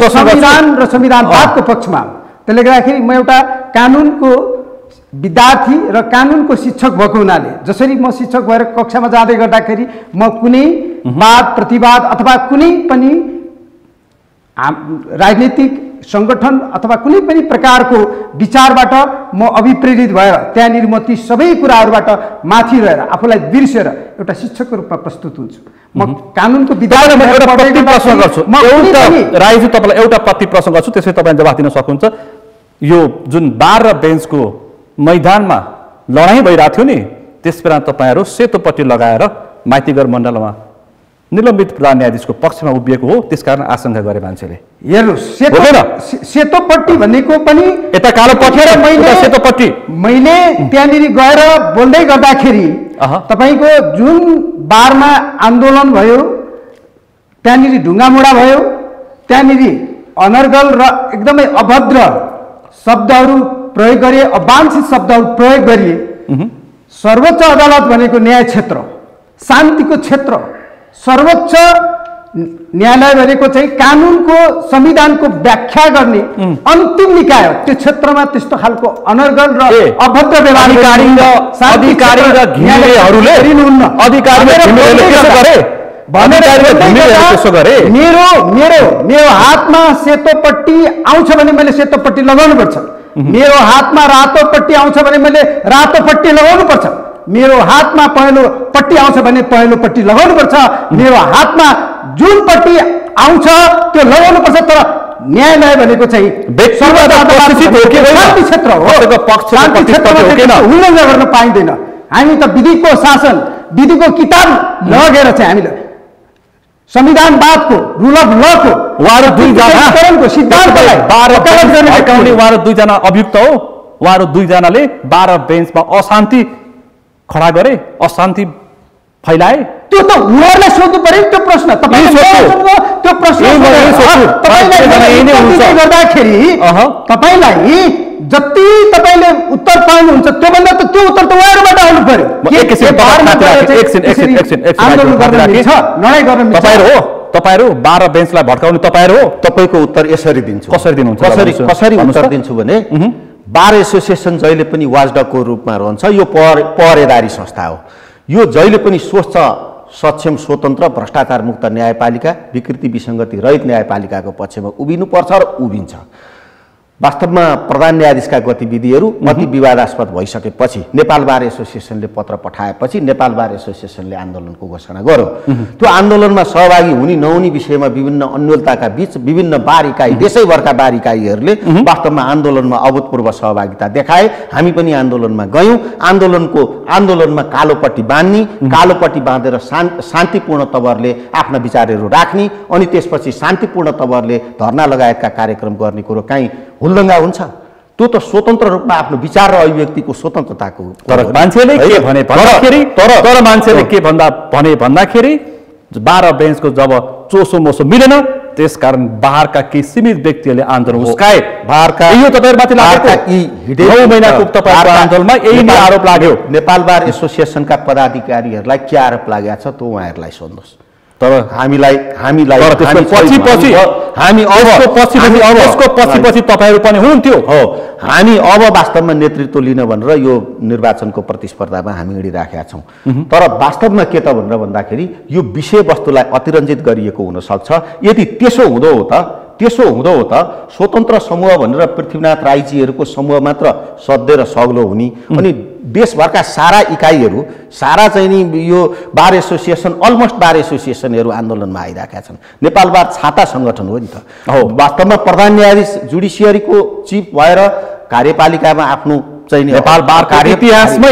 संविधान र संविधानवादको पक्षमा, त्यसले गर्दाखेरि म एउटा कानुनको विद्यार्थी र कानुनको शिक्षक भएको हुनाले जसरी म शिक्षक भएर कक्षामा जाँदै गर्दाखेरि म कुनै वाद प्रतिवाद अथवा कुनै पनि राजनीतिक सङ्गठन अथवा कुनै पनि प्रकारको विचारबाट म अभिप्रेरित भएर त्यहाँनिर म ती सबै कुराहरूबाट माथि रहेर आफूलाई बिर्सेर एउटा शिक्षकको रूपमा प्रस्तुत हुन्छु। म कानुनको विधान प्रश्न गर्छु राईजी, तपाईँलाई एउटा प्रति प्रश्न गर्छु, त्यसै तपाईँले जवाफ दिन सक्नुहुन्छ। यो जुन बार र बेन्चको मैदानमा लडाइँ भइरहेको थियो नि, त्यसबेला तपाईँहरू सेतोपट्टि लगाएर माइतीगढ मण्डलमा निलम्बित प्रधान न्यायाधीशको पक्षमा उभिएको हो, त्यसकारण आशंका गरे मान्छेले। हेर्नुहोस्, सेतोपट्टि भनेको पनि यता कालोपट्टि र सेतोपट्टि मैले त्यहाँनिर गएर बोल्दै गर्दाखेरि तपाईँको जुन बारमा आन्दोलन भयो, त्यहाँनिर ढुङ्गामुढा भयो, त्यहाँनिर अनर्गल र एकदमै अभद्र शब्दहरू प्रयोग गरिए, अवांछित शब्दहरू प्रयोग गरिए। सर्वोच्च अदालत भनेको न्याय क्षेत्र, शान्तिको क्षेत्र, सर्वोच्च न्यायालय भनेको चाहिँ कानुनको संविधानको व्याख्या गर्ने अन्तिम निकाय हो। त्यो क्षेत्रमा त्यस्तो खालको अनर्गल र अभद्र व्यवहार मेरो हातमा सेतोपट्टि आउँछ भने मैले सेतोपट्टि लगाउनुपर्छ, मेरो हातमा रातो पट्टी आउँछ भने मैले रातो पट्टी लगाउनुपर्छ, मेरो हातमा पहेँलो पट्टी आउँछ भने पहेँलो पट्टी लगाउनुपर्छ, मेरो हातमा जुन पट्टी आउँछ त्यो लगाउनुपर्छ। तर न्यायालय भनेको चाहिँ शान्ति क्षेत्र हो, शान्ति क्षेत्रमा उल्लङ्घन गर्न पाइँदैन। हामी त विधिको शासन, विधिको किताब लगेर चाहिँ हामीले संविधानवादको रुल अफ लको उहाँहरू दुईजना अभियुक्त हो, उहाँहरू दुईजनाले बार बेन्चमा अशान्ति खडा गरे, अशान्ति फैलाए। त्यो त उहाँहरूलाई सोध्नु पर्यो त्यो प्रश्न। त्यो प्रश्न गर्दाखेरि तपाईँलाई जति तपाईँले उत्तर पाउनुहुन्छ त्योभन्दा त त्यो उत्तर त उहाँहरूबाट आउनु पर्यो। तपाईँहरू बार बेन्चलाई भड्काउने तपाईँहरू हो। तपाईँको उत्तर यसरी दिन्छु। कसरी दिनुहुन्छ? कसरी उत्तर दिन्छु भने बार एसोसिएसन जहिले पनि वाचडगको रूपमा रहन्छ। यो पहरेदारी संस्था हो। यो जहिले पनि स्वच्छ, सक्षम, स्वतन्त्र, भ्रष्टाचार मुक्त न्यायपालिका, विकृति विसङ्गति रहित न्यायपालिकाको पक्षमा उभिनुपर्छ र उभिन्छ। वास्तवमा प्रधान न्यायाधीशका गतिविधिहरू अति विवादास्पद भइसकेपछि नेपाल बार एसोसिएसनले पत्र पठाएपछि नेपाल बार एसोसिएसनले आन्दोलनको घोषणा गर्यो। त्यो आन्दोलनमा सहभागी हुने नहुने विषयमा विभिन्न अन्योलताका बीच विभिन्न बार इकाइ, देशैभरका बार इकाइहरूले वास्तवमा आन्दोलनमा अभूतपूर्व सहभागिता देखाए। हामी पनि आन्दोलनमा गयौँ। आन्दोलनमा कालोपट्टि बाँध्ने, कालोपट्टि बाँधेर शान्तिपूर्ण तवरले आफ्ना विचारहरू राख्ने, अनि त्यसपछि शान्तिपूर्ण तवरले धरना लगायतका कार्यक्रम गर्ने कुरो काहीँ उल्लङ्घन हुन्छ? त्यो त स्वतन्त्र रूपमा आफ्नो विचार र अभिव्यक्तिको स्वतन्त्रताको। तर मान्छेले के भने भन्दाखेरि बार बेन्चको जब चोसो मोसो मिलेन, त्यसकारण बाहरका केही सीमित व्यक्तिहरूले आन्दोलन उस्काए। यो तपाईँहरूमाथि लागेको 9 महिनाको तपाईँहरूको आन्दोलनमा यही नै आरोप लाग्यो। नेपाल बार एसोसिएसनका पदाधिकारीहरूलाई के आरोप लागेको छ त्यो उहाँहरूलाई सोध्नुहोस्। तर हामीलाई पछि तपाईँहरू पनि हुनुहुन्थ्यो। हो, हामी अब वास्तवमा नेतृत्व लिन भनेर यो निर्वाचनको प्रतिस्पर्धामा हामी हिँडिराखेका छौँ। तर वास्तवमा के त भनेर भन्दाखेरि यो विषयवस्तुलाई अतिरञ्जित गरिएको हुनसक्छ। यदि त्यसो हुँदो हो त स्वतन्त्र समूह भनेर पृथ्वीनाथ राईजीहरूको समूह मात्र सधैँ र सग्लो हुने, अनि देशभरका सारा इकाइहरू, सारा चाहिँ नि यो बार एसोसिएसन, अलमोस्ट बार एसोसिएसनहरू आन्दोलनमा आइरहेका छन्। नेपाल बार छाता सङ्गठन हो नि त। वास्तवमा प्रधान न्यायाधीश जुडिसियरीको चिफ भएर कार्यपालिकामा आफ्नो चाहिँ नेपाल बारको इतिहासमै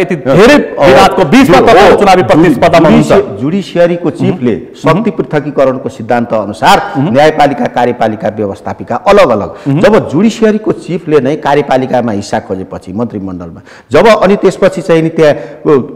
यति धेरै विवादको बीचमा तपाईहरु चुनावी प्रतिस्पर्धामा हुनुहुन्छ। जुडिसियरीको चिफले शक्ति पृथकीकरणको सिद्धान्त अनुसार न्यायपालिका कार्यपालिका व्यवस्थापिका अलग अलग, जब जुडिसियरीको चिफले नै कार्यपालिकामा हिस्सा खोजेपछि मन्त्रीमण्डलमा जब अनि त्यसपछि चाहिँ नि त्यहाँ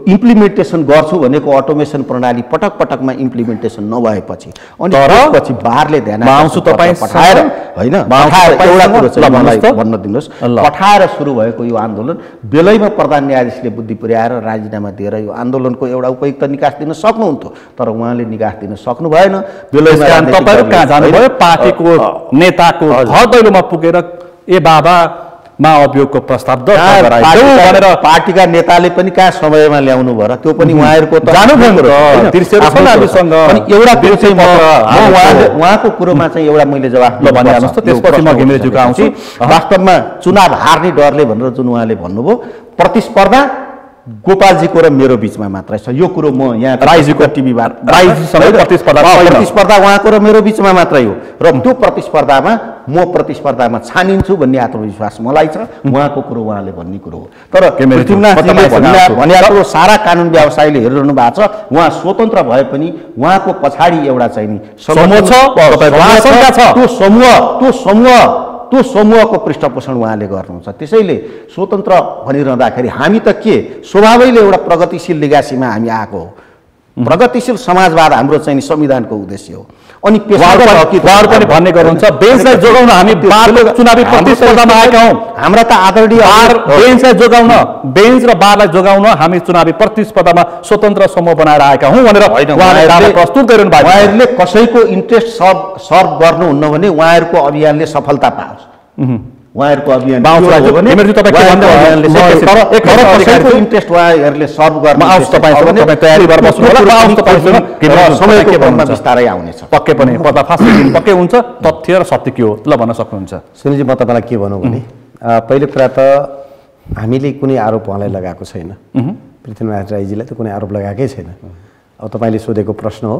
इम्प्लिमेन्टेसन गर्छु भनेको अटोमेसन प्रणाली पटक पटकमा इम्प्लिमेन्टेसन नभएपछि अनि त्यसपछि बारले ध्यान आउँछु तपाई पठाएर हैन एउटा कुरो चाहिँ मलाई भन्न दिनुस्, पठाएर सुरु भएको यो आन्दोलन बेलैमा प्रधान न्यायाधीशले बुद्धि पुर्याएर राजीनामा दिएर यो आन्दोलनको एउटा उपयुक्त निकास दिन सक्नुहुन्थ्यो, तर उहाँले निकास दिन सक्नु भएन। बेलैमा तपाईहरु कहाँ जानुभयो? पार्टीको नेताको घर दैलोमा पुगेर ए बाबा महाअभियोगको प्रस्ताव दर्ता गराइदेऊ भनेर पार्टीका नेताले पनि कहाँ समयमा ल्याउनु भयो र त्यो पनि उहाँहरूको त एउटा कुरो चाहिँ उहाँको कुरोमा चाहिँ एउटा मैले जवाफ भनिहाल्नुहोस् त, त्यसपछि म घिमिरेज्यूको आउँछु। वास्तवमा चुनाव हार्ने डरले भनेर जुन उहाँले भन्नुभयो, प्रतिस्पर्धा गोपालजीको र मेरो बिचमा मात्रै छ। यो कुरो म यहाँ राईजीको टिभीबाट प्रतिस्पर्धा उहाँको र मेरो बिचमा मात्रै हो र त्यो प्रतिस्पर्धामा म प्रतिस्पर्धामा छानिन्छु भन्ने आत्मविश्वास मलाई छ। उहाँको कुरो उहाँले भन्ने कुरो हो। तर भनेको सारा कानुन व्यवसायीले हेरिरहनु भएको छ, उहाँ स्वतन्त्र भए पनि उहाँको पछाडि एउटा चाहिँ नि त्यो समूहको पृष्ठपोषण उहाँले गर्नुहुन्छ। त्यसैले स्वतन्त्र भनिरहँदाखेरि हामी त के स्वभावैले एउटा प्रगतिशील लिगासीमा हामी आएको हो। प्रगतिशील समाजवाद हाम्रो चाहिँ संविधानको उद्देश्य हो। अनि पनि भन्ने गर्नुहुन्छ बेन्चलाई जोगाउन हामी बारको चुनावी प्रतिस्पर्धामा आएका हौँ। हाम्रा त आदरणीय बेन्चलाई जोगाउन, बेन्च र बारलाई जोगाउन हामी चुनावी प्रतिस्पर्धामा स्वतन्त्र समूह बनाएर आएका हौँ भनेर उहाँले प्रस्तुत गरिरहनु भएको। उहाँहरूले कसैको इन्ट्रेस्ट सर्भ गर्नुहुन्न भने उहाँहरूको अभियानले सफलता पाओस्। उहाँहरूको अभियान इन्ट्रेस्ट उहाँहरूले सर्भ गर्न बिस्तारै आउनेछ। पक्कै पनि पर्दाफास पक्कै हुन्छ। तथ्य र सत्य के हो ल भन्न सक्नुहुन्छ? सुनिलजी, म तपाईँलाई के भनौँ भने पहिलो कुरा त हामीले कुनै आरोप उहाँलाई लगाएको छैन। पृथ्वीनारायण राईजीलाई त कुनै आरोप लगाएकै छैन। अब तपाईँले सोधेको प्रश्न हो,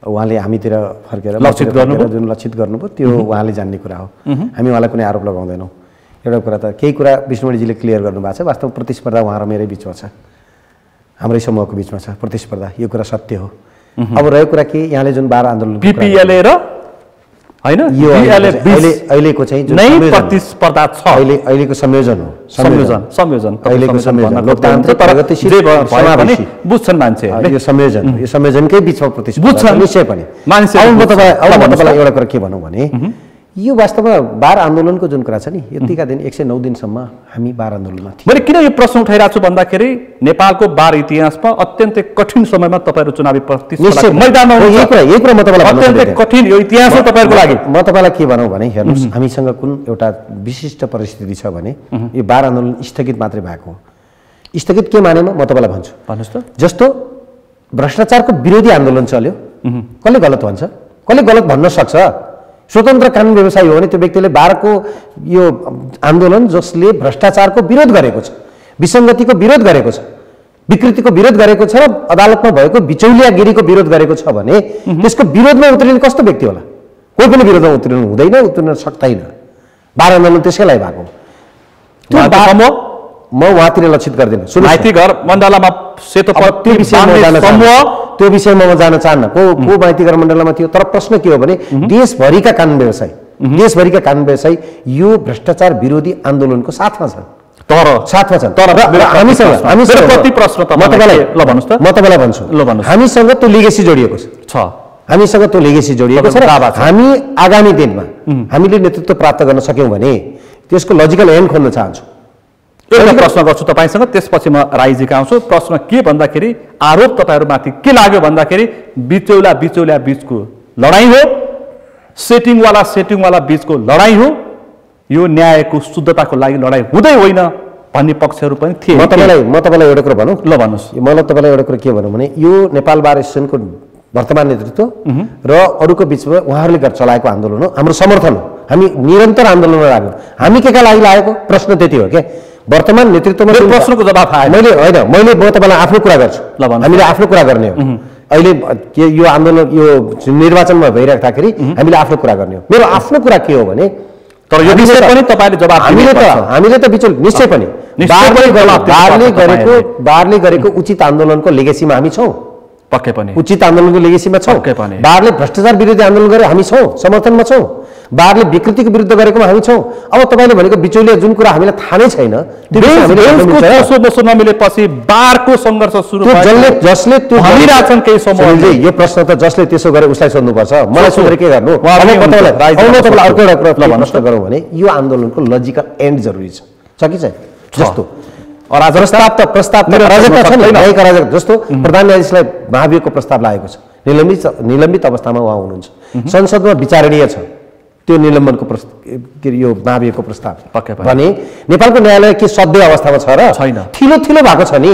उहाँले हामीतिर फर्केर जुन लक्षित गर्नुभयो त्यो उहाँले जान्ने कुरा हो। हामी उहाँलाई कुनै आरोप लगाउँदैनौँ। एउटा कुरा त केही कुरा विष्णुमणिजीले क्लियर गर्नुभएको छ। वास्तवमा प्रतिस्पर्धा उहाँ र मेरै बिचमा छ, हाम्रै समूहको बिचमा छ प्रतिस्पर्धा। यो कुरा सत्य हो। अब रहेको कुरा के, यहाँले जुन बार आन्दोलन बीपीएलए र हैन अहिलेको चाहिँ प्रतिस्पर्धा छ, अहिलेको संयोजन हो। अहिलेको संयोजन लोकतान्त्रिक प्रगतिशील समावेशी बुझ्छन् मान्छेहरूले। यो संयोजनकै बिचमा प्रतिस्पर्धा निश्चय पनि मान्छे। अब म तपाईँलाई एउटा कुरा के भनौँ भने यो वास्तवमा बार आन्दोलनको जुन कुरा छ नि, यतिका दिन 109 दिनसम्म हामी बार आन्दोलनमा थियौँ। मैले किन यो प्रश्न उठाइरहेको छु भन्दाखेरि नेपालको बार इतिहासमा अत्यन्तै कठिन समयमा तपाईँहरू चुनावी प्रतिस्पर्धा मैदानमा अत्यन्तै कठिन यो इतिहास हो तपाईँहरूको लागि। म तपाईँलाई के भनौँ भने हेर्नुहोस्, हामीसँग कुन एउटा विशिष्ट परिस्थिति छ भने यो बार आन्दोलन स्थगित मात्रै भएको हो। स्थगित के मानेमा म तपाईँलाई भन्नुहोस् त। जस्तो भ्रष्टाचारको विरोधी आन्दोलन चल्यो, कसले गलत भन्छ? कसले गलत भन्न सक्छ? स्वतन्त्र कानुन व्यवसायी हो भने त्यो व्यक्तिले बारको यो आन्दोलन जसले भ्रष्टाचारको विरोध गरेको छ, विसङ्गतिको विरोध गरेको छ, विकृतिको विरोध गरेको छ र अदालतमा भएको बिचौलियागिरीको विरोध गरेको छ भने त्यसको विरोधमा उत्रिने कस्तो व्यक्ति होला? कोही पनि विरोधमा उत्रिनु हुँदैन, उत्रिन सक्दैन। बार आन्दोलन त्यसैलाई भएको। म उहाँतिर लक्षित गर्दिनँ। माइती घर मण्डलामा सेतो त्यो विषयमा म जान चाहन्न को माइती घर मण्डलमा थियो। तर प्रश्न के हो भने देशभरिका कानुन व्यवसायी यो भ्रष्टाचार विरोधी आन्दोलनको साथमा छन्। म तपाईँलाई भन्छु, हामीसँग त्यो लिगेसी जोडिएको छ। हामीसँग त्यो लिगेसी जोडिएको छ र हामी आगामी दिनमा हामीले नेतृत्व प्राप्त गर्न सक्यौँ भने त्यसको लजिकल एन्ड खोल्न चाहन्छु। एउटा प्रश्न गर्छु तपाईँसँग, त्यसपछि म राईजीका आउँछु। प्रश्न के भन्दाखेरि आरोप तपाईँहरूमाथि के लाग्यो भन्दाखेरि बिचौला बिचको लडाइँ हो, सेटिङवाला बिचको लडाइँ हो, यो न्यायको शुद्धताको लागि लडाइँ हुँदै होइन भन्ने पक्षहरू पनि थिए। म तपाईँलाई एउटा कुरा भनौँ ल भन्नुहोस्। मलाई तपाईँलाई एउटा कुरा के भनौँ भने यो नेपाल बार एसोसिएसनको वर्तमान नेतृत्व र अरूको बिचमा उहाँहरूले चलाएको आन्दोलन हो, हाम्रो समर्थन हो। हामी निरन्तर आन्दोलनमा लाग्यौँ। हामी के का लागि लागेको प्रश्न त्यति हो क्या। वर्तमान नेतृत्वमा प्रश्नको जवाफ आयो। मैले म तपाईँलाई आफ्नो कुरा गर्छु। हामीले आफ्नो कुरा गर्ने हो। अहिले के यो आन्दोलन यो निर्वाचनमा भइराख्दाखेरि हामीले आफ्नो कुरा गर्ने हो। मेरो आफ्नो कुरा के हो भने तर यो विषय पनि तपाईँले जवाफ हामीले त बिचौल निश्चय पनि बारले गरेको उचित आन्दोलनको लेगेसीमा हामी छौँ। पक्कै पनि उचित आन्दोलनको लेगेसीमा छौँ। बारले भ्रष्टाचार विरोधी आन्दोलन गरे हामी छौँ, समर्थनमा छौँ। बारले विकृतिको विरुद्ध गरेकोमा हामी छौँ। अब तपाईँले भनेको बिचौलिया जुन कुरा हामीलाई थाहा नै छैन, नमिलेपछि बारको सङ्घर्ष सुरु जसले त्यो भनिरहेछन् केही समूहले। यो प्रश्न त जसले त्यसो गरे उसलाई सोध्नुपर्छ, मलाई सोधेर के गर्नु? तपाईँलाई अर्को एउटा कुरा प्रश्न गरौँ भने यो आन्दोलनको लजिकल एन्ड जरुरी छ कि छैन? जस्तो प्रस्ताव जस्तो प्रधान न्यायाधीशलाई महाभियोगको प्रस्ताव लागेको छ, निलम्बित अवस्थामा उहाँ हुनुहुन्छ, संसदमा विचारणीय छ, त्यो निलम्बनको के अरे यो माविएको प्रस्ताव पक्कै पनि। भने नेपालको न्यायालय के सद्य अवस्थामा छ र छैन। थिलो थिलो भएको छ नि।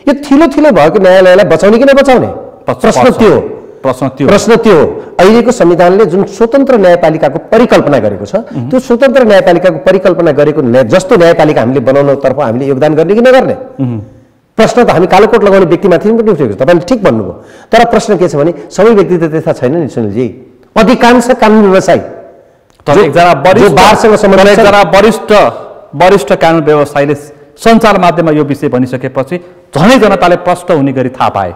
यो थिलो थिलो भएको न्यायालयलाई बचाउने कि नबचाउने प्रश्न त्यो हो। प्रश्न त्यो हो। अहिलेको संविधानले जुन स्वतन्त्र न्यायपालिकाको परिकल्पना गरेको छ त्यो स्वतन्त्र न्यायपालिकाको परिकल्पना गरेको जस्तो न्यायपालिका हामीले बनाउनतर्फ हामीले योगदान गर्ने कि नगर्ने प्रश्न त हामी कालोकोट लगाउने व्यक्तिमाथि पनि उठेको छ। तपाईँले ठिक भन्नुभयो। तर प्रश्न के छ भने सबै व्यक्ति त त्यस्ता छैन नि सुनिलजी। अधिकांश कानुन व्यवसायी एकजना वरिष्ठ कानुन व्यवसायीले सञ्चार माध्यममा यो विषय भनिसकेपछि झनै जनताले प्रष्ट हुने गरी थाहा पाए।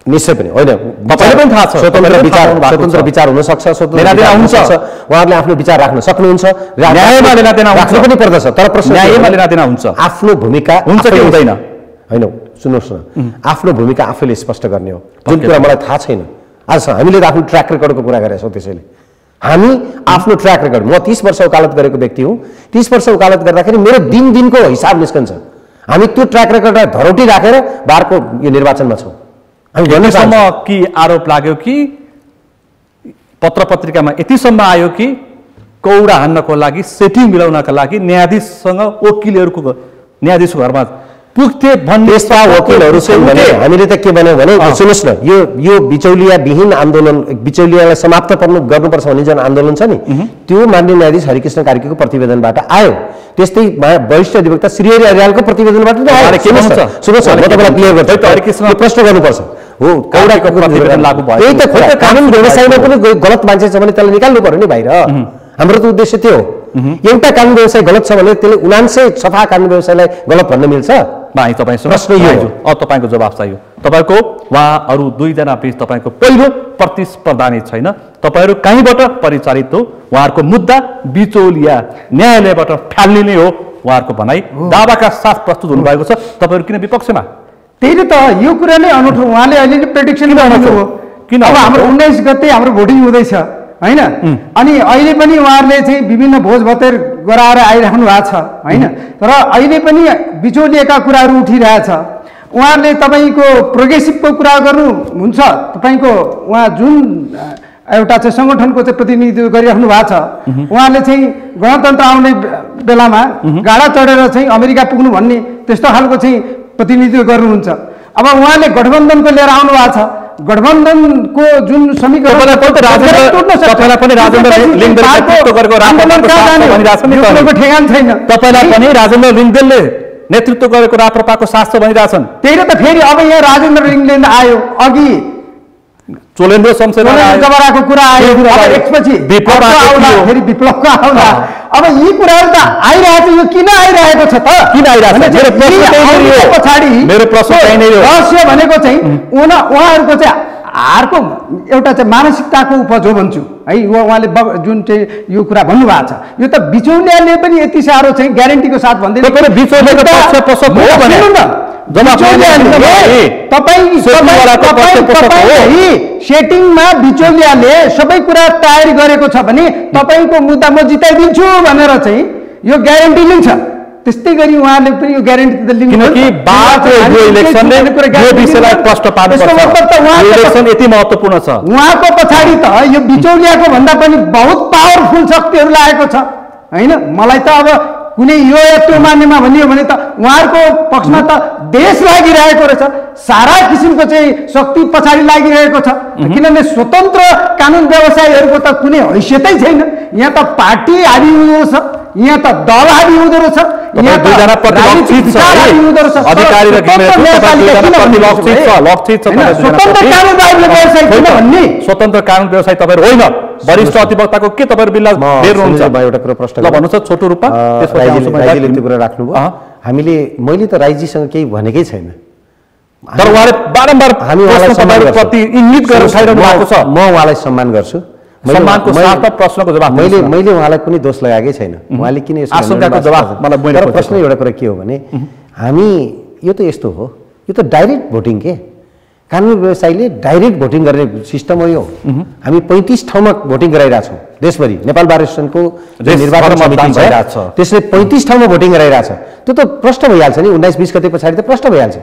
निश्चय पनि होइन, तपाईँले पनि थाहा छ स्वतन्त्र विचार हुन सक्छ, उहाँहरूले आफ्नो विचार राख्न सक्नुहुन्छ, न्यायमा लेनादेना पनि पर्दछ। तर प्रश्न न्यायमा लेनादेना हुन्छ, आफ्नो भूमिका हुन्छ कि हुँदैन होइन। सुन्नुहोस् न, आफ्नो भूमिका आफैले स्पष्ट गर्ने हो। जुन कुरा मलाई थाहा छैन आज हामीले त आफ्नो ट्र्याक रेकर्डको कुरा गरेका छौँ। त्यसैले हामी आफ्नो ट्र्याक रेकर्ड, म 30 वर्ष वकालत गरेको व्यक्ति हुँ। 30 वर्ष वकालत गर्दाखेरि मेरो दिन दिनको हिसाब निस्कन्छ। हामी त्यो ट्र्याक रेकर्डलाई धरोटी राखेर बारको यो निर्वाचनमा छौँ। हामी भन्नेसम्म कि आरोप लाग्यो कि पत्र पत्रिकामा यतिसम्म आयो कि कौडा हान्नको लागि सेटिङ मिलाउनका लागि न्यायाधीशसँग वकिलहरूको न्यायाधीशको घरमा पुग्थे भन्ने यस्ता वकिलहरू छन् भने हामीले त के भन्यौँ भने सुन्नुहोस् न, यो बिचौलिया विहीन आन्दोलन, बिचौलियालाई समाप्त गर्नुपर्छ भन्ने जुन आन्दोलन छ नि त्यो माननीय न्यायाधीश हरिकृष्ण कार्कीको प्रतिवेदनबाट आयो। त्यस्तै वरिष्ठ अधिवक्ता श्री हरि अर्यालको प्रतिवेदनबाट नै आयो। सुन्नुहोस् न, म तपाईँलाई क्लियर गर्छु, प्रश्न गर्नुपर्छ हो। कौडाको प्रतिवेदन लागू भयो, त्यही त कानुन व्यवसायमा पनि गलत मान्छे छ भने त्यसलाई निकाल्नु पर्यो नि बाहिर। हाम्रो त उद्देश्य त्यो हो। एउटा कानुन व्यवसाय गलत छ भने त्यसले 99 सफा कानुन व्यवसायलाई गलत भन्न मिल्छ? प्रश्न यो हो। तपाईँको जवाब चाहियो। तपाईँको उहाँ अरू दुईजना बीच तपाईँको पहिलो प्रतिस्पर्धा नै छैन। तपाईँहरू कहीँबाट परिचालित हो। उहाँहरूको मुद्दा बिचौलिया न्यायालयबाट फाल्ने नै हो उहाँहरूको भनाइ, दावाका साथ प्रस्तुत हुनुभएको छ। तपाईँहरू किन विपक्षमा? त्यही त यो कुरा नै अनौठो। उहाँले अहिले प्रेडिक्सन गर्नुभयो किन अब हाम्रो 19 गते हाम्रो भोटिङ हुँदैछ होइन, अनि अहिले पनि उहाँहरूले चाहिँ विभिन्न भोज भतेर गराएर आइराख्नु भएको छ होइन। तर अहिले पनि बिचौलिएका कुराहरू उठिरहेछ। उहाँहरूले तपाईँको प्रोग्रेसिभको कुरा गर्नुहुन्छ, तपाईँको उहाँ जुन एउटा चाहिँ सङ्गठनको चाहिँ प्रतिनिधित्व गरिराख्नु भएको छ, उहाँले चाहिँ गणतन्त्र आउने बेलामा गाडा चढेर चाहिँ अमेरिका पुग्नु भन्ने त्यस्तो खालको चाहिँ प्रतिनिधित्व गर्नुहुन्छ। अब उहाँले गठबन्धनको लिएर आउनु भएको छ। गठबन्धनको जुन समीकरण ठेगान छैन। तपाईँलाई पनि राजेन्द्र लिङ्गदेनले नेतृत्व गरेको राप्रपाको शास्त्र भनिरहेछन्। त्यही त फेरि अब यहाँ राजेन्द्र लिङ्गदेन आयो, अघि चोलेन्द्र शमशेर जबराको कुरा आयो, यसपछि फेरि विप्लवको आउँदा अब यी कुराहरू त आइरहेको छ। यो किन आइरहेको छ त? किन आइरहेको पछाडि मेरो प्रश्न रहस्य भनेको चाहिँ उहाँहरूको चाहिँ हारको एउटा चाहिँ मानसिकताको उपज हो भन्छु है। उहाँले जुन चाहिँ यो कुरा भन्नुभएको छ, यो त बिचौलियाले पनि यति साह्रो चाहिँ ग्यारेन्टीको साथ भन्दै सेटिङमा बिचौलियाले सबै कुरा तयारी गरेको छ भने तपाईँको मुद्दा म जिताइदिन्छु भनेर चाहिँ यो ग्यारेन्टी लिन्छ। त्यस्तै गरी उहाँले पनि यो ग्यारेन्टी त लिनु, किनकि यति महत्त्वपूर्ण छ। उहाँको पछाडि त यो बिचौलियाको भन्दा पनि बहुत पावरफुल शक्तिहरू लागेको छ होइन। मलाई त अब कुनै यो या त्यो मान्यमा भनियो भने त उहाँहरूको पक्षमा त देश लागिरहेको रहेछ, सारा किसिमको चाहिँ शक्ति पछाडि लागिरहेको छ। किनभने स्वतन्त्र कानुन व्यवसायीहरूको त कुनै हैसियतै छैन। यहाँ त पार्टी हाबी हुँदो रहेछ, यहाँ त दल हाबी हुँदो रहेछ, यहाँ त स्वतन्त्र कानुन व्यवसायी तपाईँहरू होइन, वरिष्ठ अधिवक्ताको के तपाईँहरू बिल्ला हेर्नुहुन्छ? एउटा कुरा प्रश्न भन्नुहोस् छोटो रूपमा त्यो कुरा राख्नुभयो। हामीले मैले त राईजीसँग केही भनेकै छैन, तर उहाँले बारम्बार हामी प्रति इङ्गित गरेर उठाइरहनु भएको छ। म उहाँलाई सम्मान गर्छु, सम्मानको साथमा प्रश्नको जवाब मैले उहाँलाई कुनै दोष लगाएकै छैन। उहाँले किन आशंकाको जवाब मलाई तर प्रश्न एउटा कुरा के हो भने हामी यो त यस्तो हो, यो त डाइरेक्ट भोटिङ के कानुन व्यवसायीले डाइरेक्ट भोटिङ गर्ने सिस्टम हो यो। हामी 35 ठाउँमा भोटिङ गराइरहेछौँ देशभरि। नेपाल बार एसोसिएसनको निर्वाचन समिति छ त्यसले 35 ठाउँमा भोटिङ गराइरहेछ। त्यो त प्रष्ट भइहाल्छ नि, 19-20 गते पछाडि त प्रष्ट भइहाल्छ,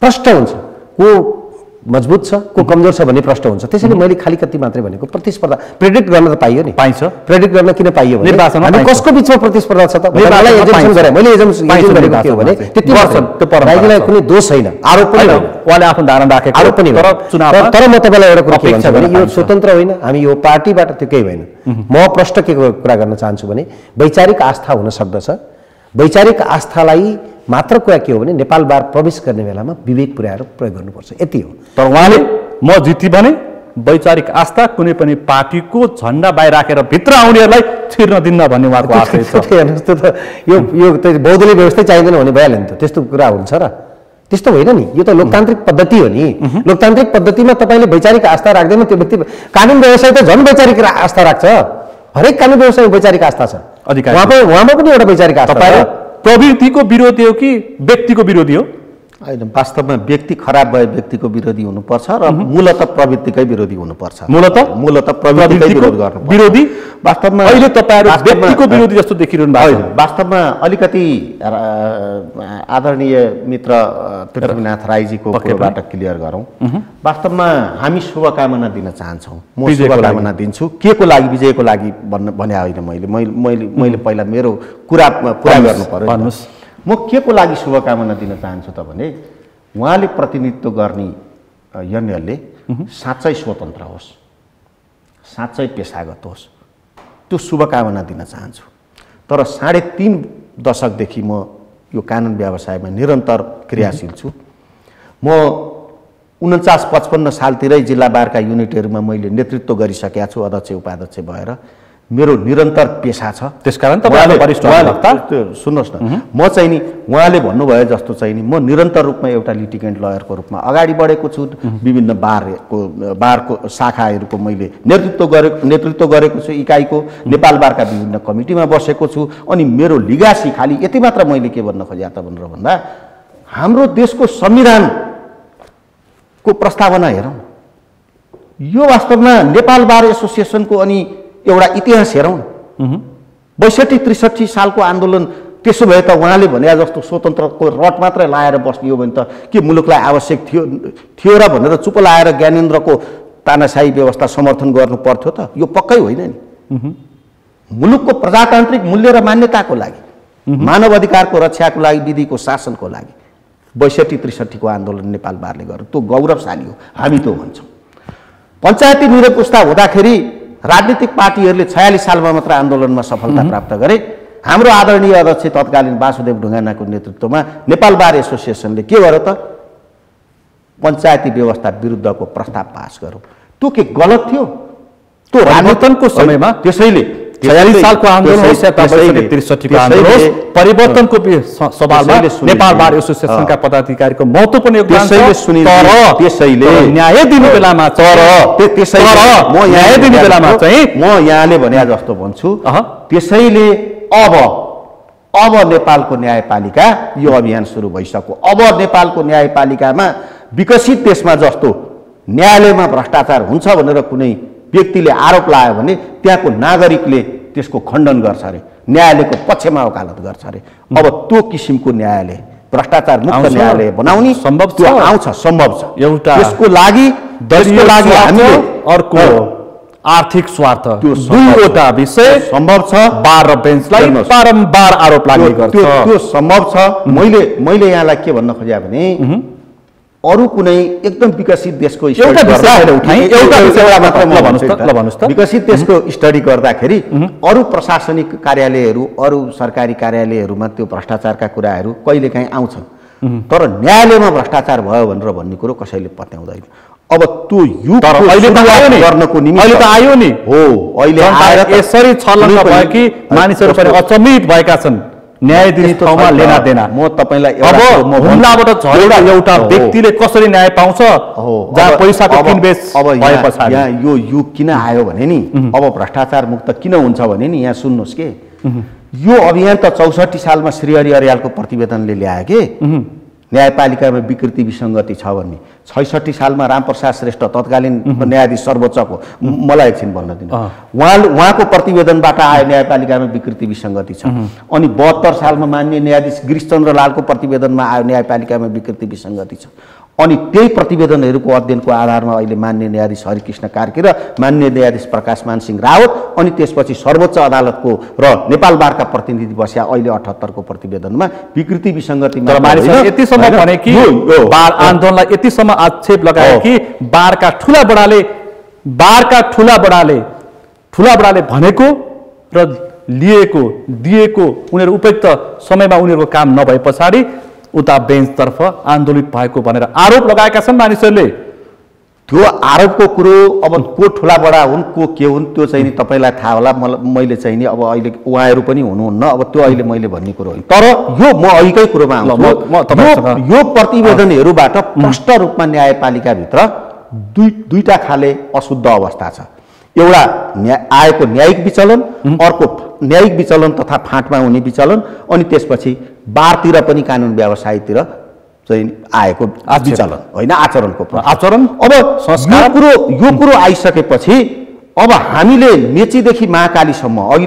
प्रष्ट हुन्छ। को मजबुत छ को कमजोर छ भन्ने प्रश्न हुन्छ। त्यसैले मैले खाली कति मात्रै भनेको प्रतिस्पर्धा प्रेडिक्ट गर्न त पाइयो नि, पाइन्छ। प्रेडिक्ट गर्न किन पाइयो भने हामी कसको बिचमा प्रतिस्पर्धा छ त मैले एजम्सन गरेको के हो भने त्यति राईजीलाई कुनै दोष छैन, आरोप पनि होइन, उहाँले आफ्नो धारणा राखेको आरोप पनि तर म तपाईँलाई एउटा कुरा के भन्छु भने यो स्वतन्त्र होइन, हामी यो पार्टीबाट त्यो केही होइन। म प्रश्न के कुरा गर्न चाहन्छु भने वैचारिक आस्था हुन सक्दछ, वैचारिक आस्थालाई मात्र कुरा के हो भने नेपाल बार प्रवेश गर्ने बेलामा विवेक पुर्याएर प्रयोग गर्नुपर्छ, यति हो। तर उहाँले म जिती भने वैचारिक आस्था कुनै पनि पार्टीको झन्डा बाहिर राखेर भित्र आउनेहरूलाई छिर्न दिन्न भन्ने उहाँको आशय छ। हेर्नुहोस् त यो बहुदलीय व्यवस्था चाहिँदैन भने भइहाल्यो नि त, त्यस्तो कुरा हुन्छ र? त्यस्तो होइन नि, यो त लोकतान्त्रिक पद्धति हो नि। लोकतान्त्रिक पद्धतिमा तपाईँले वैचारिक आस्था राख्दैन त्यो व्यक्ति, कानुन व्यवसाय त झन् वैचारिक आस्था राख्छ, हरेक कानुन व्यवसायमा वैचारिक आस्था छ, उहाँमा पनि एउटा वैचारिक आस्था छ। प्रवृत्तिको विरोधी हो कि व्यक्तिको विरोधी हो? होइन, वास्तवमा व्यक्ति खराब भए व्यक्तिको विरोधी हुनुपर्छ र मूलत प्रवृत्तिकै विरोधी हुनुपर्छ। मूलत प्रवृत्तिकै विरोध गर्नु विरोधी वास्तवमा अहिले तपाईहरु व्यक्तिको विरोधी जस्तो देखिरहनु भएको छ। वास्तवमा अलिकति आदरणीय मित्र पृथ्वीनाथ राईजीको कुराबाट क्लियर गरौँ। वास्तवमा हामी शुभकामना दिन चाहन्छौँ, म शुभकामना दिन्छु। के को लागि? विजयको लागि भने होइन, मैले पहिला मेरो कुरा पुरा गर्नु पर्यो। म के को लागि शुभकामना दिन चाहन्छु त भने उहाँले प्रतिनिधित्व गर्ने युनियनले साँच्चै स्वतन्त्र होस्, साँच्चै पेशागत होस्, त्यो शुभकामना दिन चाहन्छु। तर 3.5 दशकदेखि म यो कानुन व्यवसायमा निरन्तर क्रियाशील छु। म 49-55 सालतिरै जिल्ला बारका युनिटहरूमा मैले नेतृत्व गरिसकेका छु, अध्यक्ष उपाध्यक्ष भएर। मेरो निरन्तर पेशा छ, त्यसकारण तपाईले वरिष्ठ अधिवक्ता। सुन्नुहोस् न, म चाहिँ नि उहाँले भन्नुभयो जस्तो चाहिँ नि म निरन्तर रूपमा एउटा लिटिगेन्ट लयरको रूपमा अगाडि बढेको छु। विभिन्न बारको शाखाहरूको मैले नेतृत्व गरेको छु, इकाइको नेपाल बारका विभिन्न कमिटीमा बसेको छु। अनि मेरो लिगासी खालि यति मात्र मैले के भन्न खोजेँ त भनेर भन्दा हाम्रो देशको संविधानको प्रस्तावना हेरौँ, यो वास्तवमा नेपाल बार एसोसिएसनको अनि एउटा इतिहास हेरौँ न। 62-63 सालको आन्दोलन, त्यसो भए त उहाँले भने जस्तो स्वतन्त्रको रट मात्रै लाएर बस्ने हो भने त के मुलुकलाई आवश्यक थियो र भनेर चुप लाएर ज्ञानेन्द्रको तानाशाही व्यवस्था समर्थन गर्नु पर्थ्यो त? यो पक्कै होइन नि। मुलुकको प्रजातान्त्रिक मूल्य र मान्यताको लागि, मानव अधिकारको रक्षाको लागि, विधिको शासनको लागि 62-63 को आन्दोलन नेपाल बारले गर्यो, त्यो गौरवशाली हो, हामी त्यो भन्छौँ। पञ्चायती निरपुस्ता हुँदाखेरि राजनीतिक पार्टीहरूले 46 सालमा मात्र आन्दोलनमा सफलता प्राप्त गरे। हाम्रो आदरणीय अध्यक्ष तत्कालीन वासुदेव ढुङ्गानाको नेतृत्वमा नेपाल बार एसोसिएसनले के गर्यो त? पञ्चायती व्यवस्था विरुद्धको प्रस्ताव पास गर्यो। त्यो के गलत थियो? त्यो राजनीतिको समयमा त्यसैले 46 सालको आन्दोलन होस् या 63 को आन्दोलन होस्, परिवर्तनको सवालमा नेपाल बार एसोसिएसनका पदाधिकारीको महत्त्वपूर्ण योगदान छ। त्यसैले न्याय दिने बेलामा म यहाँले भने जस्तो भन्छु, त्यसैले अब नेपालको न्यायपालिका, यो अभियान सुरु भइसक्यो। अब नेपालको न्यायपालिकामा विकसित देशमा जस्तो न्यायालयमा भ्रष्टाचार हुन्छ भनेर कुनै व्यक्तिले आरोप लगायो भने त्यहाँको नागरिकले त्यसको खण्डन गर्छ अरे, न्यायालयको पक्षमा वकालत गर्छ अरे। अब त्यो किसिमको न्यायालय, भ्रष्टाचार मुक्त न्यायालय बनाउने सम्भव छ। एउटा त्यसको लागि हामीले अर्को आर्थिक स्वार्थ, दुईवटा विषय सम्भव छ। बार र बेन्चलाई बारम्बार आरोप लाग्ने गर्छ, त्यो सम्भव छ। मैले यहाँलाई के भन्न खोजेँ भने अरू कुनै एकदम विकसित देशको विकसित देशको स्टडी गर्दाखेरि अरू प्रशासनिक कार्यालयहरू, अरू सरकारी कार्यालयहरूमा त्यो भ्रष्टाचारका कुराहरू कहिलेकाहीँ आउँछन्, तर न्यायालयमा भ्रष्टाचार भयो भनेर भन्ने कुरो कसैले पत्याउँदैन। अब त्यो युग गर्नको निमित्त आयो नि हो, अहिले आएर यसरी छलङ्ग भयो कि मानिसहरू पनि अचम्मित भएका छन्। न्याय दिने ठाउँमा लेना देना। म तपाईलाई अब हुम्लाबाट झरेर एउटा व्यक्तिले कसरी न्याय पाउँछ जहाँ पैसाको किनबेच भए पछाडि? यहाँ यो युग किन आयो भने नि, अब भ्रष्टाचार मुक्त किन हुन्छ भने नि, यहाँ सुन्नुहोस् के, यो अभियान त 64 सालमा श्रीहरि अर्यालको प्रतिवेदनले ल्यायो के न्यायपालिकामा विकृति विसङ्गति छ भन्ने। 66 सालमा रामप्रसाद श्रेष्ठ तत्कालीन न्यायाधीश सर्वोच्चको, मलाई एकछिन भन्न दिनु, उहाँको प्रतिवेदनबाट आयो न्यायपालिकामा विकृति विसङ्गति छ। अनि 72 सालमा माननीय न्यायाधीश गिरिशचन्द्र लालको प्रतिवेदनमा आयो न्यायपालिकामा विकृति विसङ्गति छ। अनि त्यही प्रतिवेदनहरूको अध्ययनको आधारमा अहिले मान्य न्यायाधीश हरिकृष्ण कार्की र मान्य न्यायाधीश प्रकाशमान सिंह रावत अनि त्यसपछि सर्वोच्च अदालतको र नेपाल बारका प्रतिनिधि बस्या अहिले 78 को प्रतिवेदनमा विकृति विसङ्गति यतिसम्म भने कि बार आन्दोलनलाई यतिसम्म आक्षेप लगाए कि बारका ठुला बडाले भनेको र दिएको उनीहरू उपयुक्त समयमा उनीहरूको काम नभए पछाडि उता बेन्चतर्फ आन्दोलित भएको भनेर आरोप लगाएका छन् मानिसहरूले। त्यो आरोपको कुरो अब को ठुला बडा हुन् को के हुन् त्यो चाहिँ नि तपाईँलाई थाहा होला। मैले चाहिँ नि अब अहिले उहाँहरू पनि हुनुहुन्न, अब त्यो अहिले मैले भन्ने कुरो होइन। तर यो म अहिलेकै कुरोमा आउँछु। यो प्रतिवेदनहरूबाट प्रष्ट रूपमा न्यायपालिकाभित्र दुईटा खाले अशुद्ध अवस्था छ। एउटा आएको न्यायिक विचलन, अर्को न्यायिक विचलन तथा फाँटमा हुने विचलन, अनि त्यसपछि बारतिर पनि कानुन व्यवसायतिर चाहिँ आएको विचलन होइन, आचरणको आचरण। अब यो कुरो आइसकेपछि अब हामीले मेचीदेखि महाकालीसम्म अघि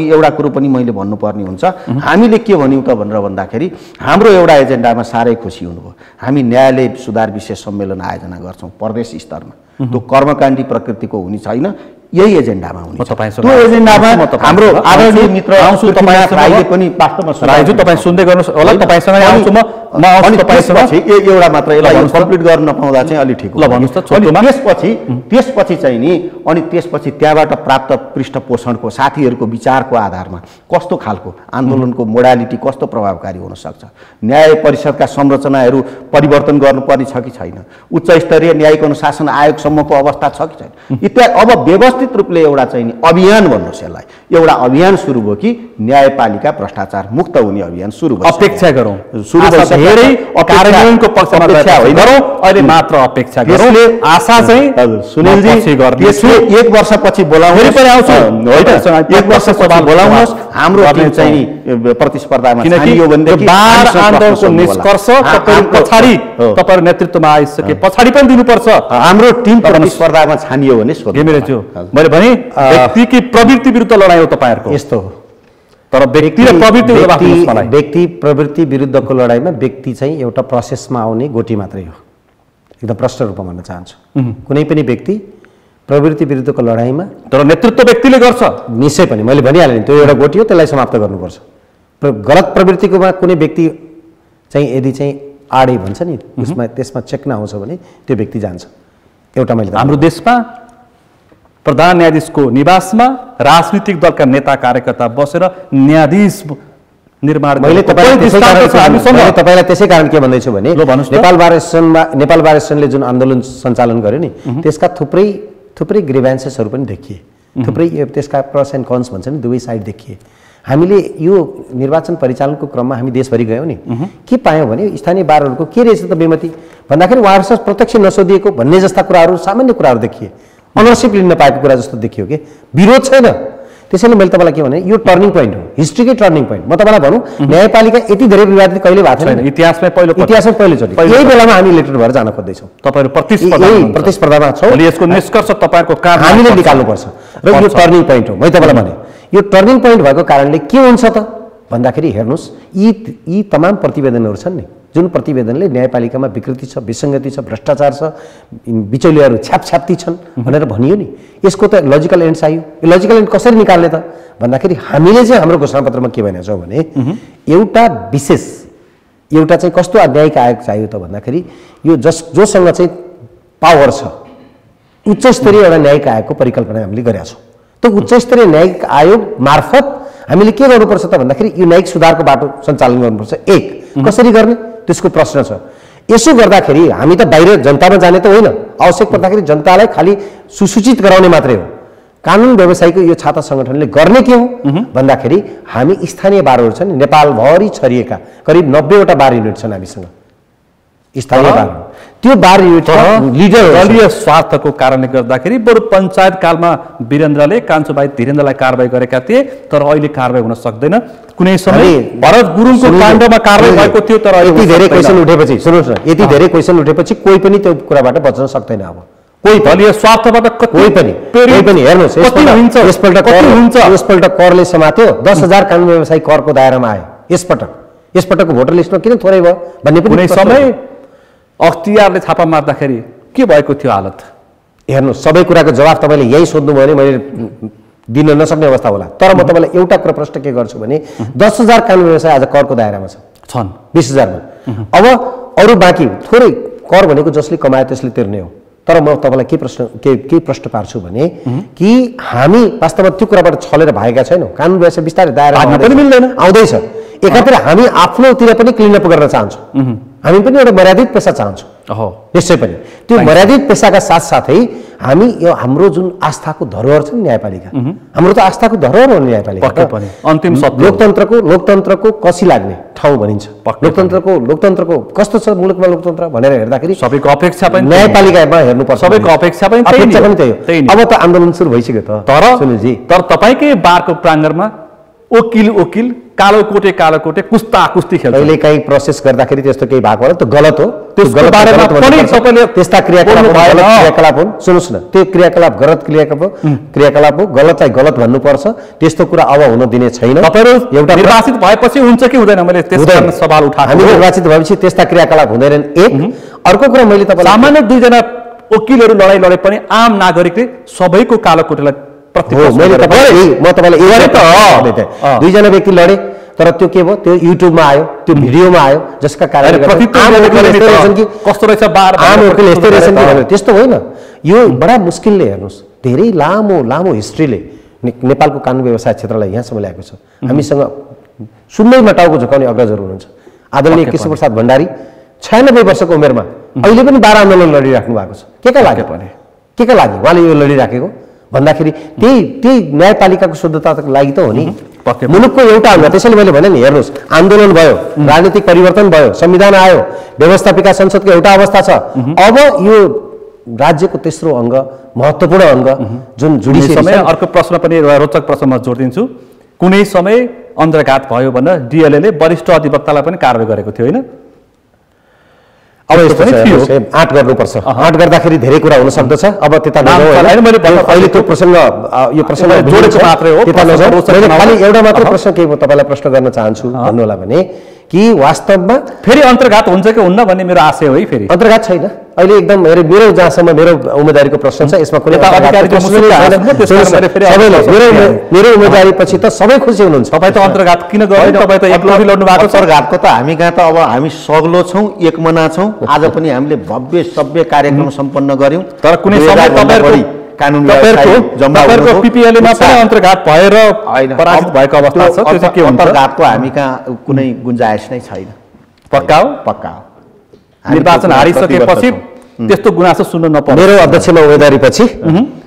एउटा कुरो पनि मैले भन्नुपर्ने हुन्छ। हामीले के भन्यौँ त भनेर भन्दाखेरि हाम्रो एउटा एजेन्डामा साह्रै खुसी हुनुभयो। हामी न्यायालय सुधार विशेष सम्मेलन आयोजना गर्छौँ प्रदेश स्तरमा। त्यो कर्मकाण्डी प्रकृतिको हुने छैन, यही एजेन्डामा हुने। त्यो एजेन्डामा हाम्रो आदरणीय मित्र राईले पनि वास्तवमा तपाईँ सुन्दै गर्नुहोस् होला। तपाईँसँग आउँछु म एउटा मात्र यसलाई कम्प्लिट गर्न नपाउँदा चाहिँ अलि ठिक ल भन्नुहोस् त। त्यसपछि चाहिँ नि अनि त्यसपछि त्यहाँबाट प्राप्त पृष्ठपोषणको साथीहरूको विचारको आधारमा कस्तो खालको आन्दोलनको मोडालिटी कस्तो प्रभावकारी हुन सक्छ, न्याय परिषदका संरचनाहरू परिवर्तन गर्नुपर्ने छ कि छैन, उच्च स्तरीय न्यायिक अनुशासन आयोगसम्मको अवस्था छ कि छैन इत्यादि। अब व्यवस्थित रूपले एउटा चाहिँ नि अभियान भन्नुहोस् यसलाई, एउटा अभियान सुरु भयो कि न्यायपालिका भ्रष्टाचार मुक्त हुने अभियान सुरु भयो। अपेक्षा गरौँ, धेरै कार्यान्वयनको पक्षमा गरौँ, अहिले मात्र अपेक्षा गरौँ। आशा चाहिँ सुनिलजी त्यसले 1 वर्षपछि बोलाउनु पनि आउँछु होइन, 1 वर्षपछि बोलाउनुहोस्। हाम्रो टिम चाहिँ प्रतिस्पर्धामा छानियो भनेदेखि बार आन्दोलनको निष्कर्ष तपाईहरु नेतृत्वमा आइसके पछाडि पनि दिनुपर्छ। हाम्रो टिम प्रतिस्पर्धामा छानियो भने घिमिरेज्यू मैले भने व्यक्तिकी प्रवृत्ति विरुद्ध लडाई हो तपाईहरुको। यस्तो हो, तर व्यक्ति र प्रवृत्ति व्यक्ति प्रवृत्ति विरुद्धको लडाईमा व्यक्ति चाहिँ एउटा प्रोसेसमा आउने गोटी मात्रै हो। एकदम प्रष्ट रूपमा भन्न चाहन्छु, कुनै पनि व्यक्ति प्रवृत्ति विरुद्धको लडाईमा तर नेतृत्व व्यक्तिले गर्छ निश्चय पनि। मैले भनिहालेँ त्यो एउटा गोटी हो, त्यसलाई समाप्त गर्नुपर्छ। गलत प्रवृत्तिकोमा कुनै व्यक्ति चाहिँ यदि चाहिँ आडे भन्छ नि त्यसमा चेक्न आउँछ भने त्यो व्यक्ति जान्छ। एउटा मैले हाम्रो देशमा प्रधान न्यायाधीशको निवासमा राजनीतिक दलका नेता कार्यकर्ता बसेर न्यायाधीश निर्माण मैले तपाईलाई त्यसै कारण के भन्दैछु भने नेपाल बार एसोसिएसनले जुन आन्दोलन सञ्चालन गर्यो नि त्यसका थुप्रै ग्रिभेन्सेसहरू पनि देखिए, थुप्रै त्यसका प्रस एन्ड कन्स भन्छ नि दुवै साइड देखिए। हामीले यो निर्वाचन परिचालनको क्रममा हामी देशभरि गयौँ नि, के पायौँ भने स्थानीय बारहरूको के रहेछ त बेमती भन्दाखेरि उहाँहरूसँग प्रत्यक्ष नसोधिएको भन्ने जस्ता कुराहरू सामान्य कुराहरू देखिए। अनरसिप लिन नपाएको कुरा जस्तो देखियो कि विरोध छैन। त्यसैले मैले तपाईँलाई के भने यो टर्निङ पोइन्ट हो, हिस्ट्रीकै टर्निङ पोइन्ट। म तपाईँलाई भनौँ न्यायपालिका यति धेरै विवादित कहिले भएको छैन इतिहासमै पहिलोचोटि। यही बेलामा हामी इलेक्टेड भएर जान खोज्दैछौँ। तपाईँहरू प्रतिस्पर्धामा छौँ। यसको निष्कर्ष तपाईँको काम हामीले निकाल्नुपर्छ र यो टर्निङ पोइन्ट हो। मैले तपाईँलाई भने यो टर्निङ पोइन्ट भएको कारणले के हुन्छ त भन्दाखेरि हेर्नुहोस् यी तमाम प्रतिवेदनहरू छन् नि, जुन प्रतिवेदनले न्यायपालिकामा विकृति छ, विसङ्गति छ, भ्रष्टाचार छ, बिचौलियाहरू छ्यापछ्याप्ती छन् भनेर भनियो नि, यसको त लजिकल एन्ड चाहियो। यो लजिकल एन्ड कसरी निकाल्ने त भन्दाखेरि हामीले चाहिँ हाम्रो घोषणापत्रमा के भनेको छौँ भने एउटा चाहिँ कस्तो न्यायिक आयोग चाहियो त भन्दाखेरि यो जोसँग चाहिँ पावर छ, उच्च स्तरीय एउटा न्यायिक आयोगको परिकल्पना हामीले गरेका छौँ। त्यो उच्च स्तरीय न्यायिक आयोग मार्फत हामीले के गर्नुपर्छ त भन्दाखेरि यो न्यायिक सुधारको बाटो सञ्चालन गर्नुपर्छ। कसरी गर्ने त्यसको प्रश्न छ। यसो गर्दाखेरि हामी त बाहिर जनतामा जाने त होइन, आवश्यक पर्दाखेरि जनतालाई खालि सुसूचित गराउने मात्रै हो। कानुन व्यवसायको यो छाता सङ्गठनले गर्ने के हो भन्दाखेरि हामी स्थानीय बारहरू छन् नेपालभरि छरिएका करिब 90वटा बार युनिट छन् हामीसँग स्थानीय बार। त्यो बार युनिट लिडर दलीय स्वार्थको कारणले गर्दाखेरि बरु पञ्चायत कालमा वीरेन्द्रले कान्छुभाइ धीरेन्द्रलाई कारबाही गरेका थिए, तर अहिले कारबाही हुन सक्दैन। कुनै समय भरत गुरुङको काण्डमा कारबाही भएको थियो, तर यति धेरै क्वेसन उठेपछि सुन्नुहोस् न, यति धेरै क्वेसन उठेपछि कोही पनि त्यो कुराबाट बच्न सक्दैन। अब कोही दलीय स्वार्थबाट कोही पनि हेर्नुहोस् यसपल्ट करले समात्यो 10,000 कानुन व्यवसायी करको दायरामा आयो। यसपटकको भोटर लिस्टमा किन थोरै भयो भन्ने पनि कुनै समय अख्तियारले छापा मार्दाखेरि के भएको थियो हालत? हेर्नु, सबै कुराको जवाफ तपाईँले यहीँ सोध्नुभयो भने मैले दिन नसक्ने अवस्था होला। तर म तपाईँलाई एउटा कुरा प्रश्न के गर्छु भने 10,000 कानुन व्यवसाय आज करको दायरामा छन् 20,000मा। अब अरू बाँकी थोरै कर भनेको जसले कमायो त्यसले तिर्ने हो। तर म तपाईँलाई के प्रश्न पार्छु भने कि हामी वास्तवमा त्यो कुराबाट छलेर भागेका छैनौँ। कानुन व्यवसाय बिस्तारै दायरामा पनि मिल्दैन, आउँदैछ। एकातिर हामी आफ्नोतिर पनि क्लिनअप गर्न चाहन्छौँ, हामी पनि एउटा मर्यादित पेसा चाहन्छौँ निश्चय पनि। त्यो मर्यादित पेसाका साथसाथै हामी यो हाम्रो जुन आस्थाको धरोहर छ नि न्यायपालिका, हाम्रो त आस्थाको धरोहर हो न्यायपालिका। अन्तिम लोकतन्त्रको कसी लाग्ने ठाउँ भनिन्छ। लोकतन्त्रको कस्तो छ मुलुकमा लोकतन्त्र भनेर हेर्दाखेरि सबैको अपेक्षा पनि न्यायपालिकामा हेर्नुपर्छ। सबैको अपेक्षा पनि त्यही हो। अब त आन्दोलन सुरु भइसक्यो त। सुनिलजी, तर तपाईँकै बारको प्राङ्गणमा वकिल कालो कोटे कुस्ती खेल्छ। अहिले काहीँ प्रोसेस गर्दाखेरि त्यस्तो केही भएको होला, त्यो गलत हो। त्यस्ता क्रियाकलाप हुन्। सुन्नुहोस् न, त्यो क्रियाकलाप गलत क्रियाकलाप हो। गलतलाई गलत भन्नुपर्छ। त्यस्तो कुरा अब हुन दिने छैन। एउटा निर्वाचित भएपछि हुन्छ कि हुँदैन? मैले त्यसमा सवाल उठाएको। हामी निर्वाचित भएपछि त्यस्ता क्रियाकलाप हुँदैनन्। एक अर्को कुरा मैले तपाईँलाई सामान्य 2जना वकिलहरू लडाइँ लडे पनि आम नागरिकले सबैको कालो कोटेलाई म तपाईँलाई 2जना व्यक्ति लडे, तर त्यो के भयो? त्यो युट्युबमा आयो, त्यो भिडियोमा आयो, जसका कारणले कस्तो रहेछ आम वकिल यस्तै रहेछन् कि भनेर। त्यस्तो होइन। यो बडा मुस्किलले हेर्नुहोस्, धेरै लामो हिस्ट्रीले नेपालको कानुन व्यवसाय क्षेत्रलाई यहाँसम्म ल्याएको छ। हामीसँग सुन्दैमा टाउको झुकाउने अग्रजहरू हुनुहुन्छ। आदरणीय केशव प्रसाद भण्डारी 96 वर्षको उमेरमा अहिले पनि बार आन्दोलन लडिराख्नु भएको छ। के का लागि उहाँले यो लडिराखेको भन्दाखेरि त्यही न्यायपालिकाको शुद्धताको लागि त हो नि। मुलुकको एउटा अंग। त्यसैले मैले भने नि, हेर्नुहोस्, आन्दोलन भयो, राजनीतिक परिवर्तन भयो, संविधान आयो, व्यवस्थापिका संसदको एउटा अवस्था छ। अब यो राज्यको तेस्रो अंग, महत्त्वपूर्ण अंग जुन जुडिसियल। अर्को प्रश्न पनि रोचक प्रश्नमा जोडिदिन्छु। कुनै समय अन्तर्घात भयो भनेर डिएलएले वरिष्ठ अधिवक्तालाई पनि कारबाही गरेको थियो होइन? अब यस्तो छ, आँट गर्नुपर्छ। आँट गर्दाखेरि धेरै कुरा हुन सक्दछ। अब त्यता अहिले त्यो प्रसङ्ग यो प्रसङ्ग जोडेको मात्रै हो। खालि एउटा मात्र प्रश्न के म तपाईँलाई प्रश्न गर्न चाहन्छु भन्नु होला भने कि वास्तवमा फेरि अन्तर्घात हुन्छ कि हुन्न भन्ने मेरो आशय हो है। फेरि अन्तर्घात छैन अहिले एकदम मेरो जहाँसम्म मेरो उम्मेदवारीको प्रश्न छ, यसमा कुनै मेरो उम्मेदवारी पछि त सबै खुसी हुनुहुन्छ। तपाईँ त अन्तर्घात किन गर्नु? तपाईँ त एकलौटी लड्नु भएको। अन्तर्घातको त हामी कहाँ त अब हामी सग्लो छौँ, एकमना छौँ। आज पनि हामीले भव्य सभ्य कार्यक्रम सम्पन्न गर्यौँ। तर कुनै समय तपाईँको पिपिएलएमा पनि अन्तर्घात भएर पराजित भएको अवस्था छ। त्यो चाहिँ के हुन्छ? अन्तर्घातको हामी कहाँ कुनै गुन्जाइस नै छैन। पक्का हो? पक्का हो। निर्वाचन हारिसकेपछि त्यस्तो गुनासो सुन्न नपर्छ। मेरो अध्यक्षमा उम्मेदवारी पछि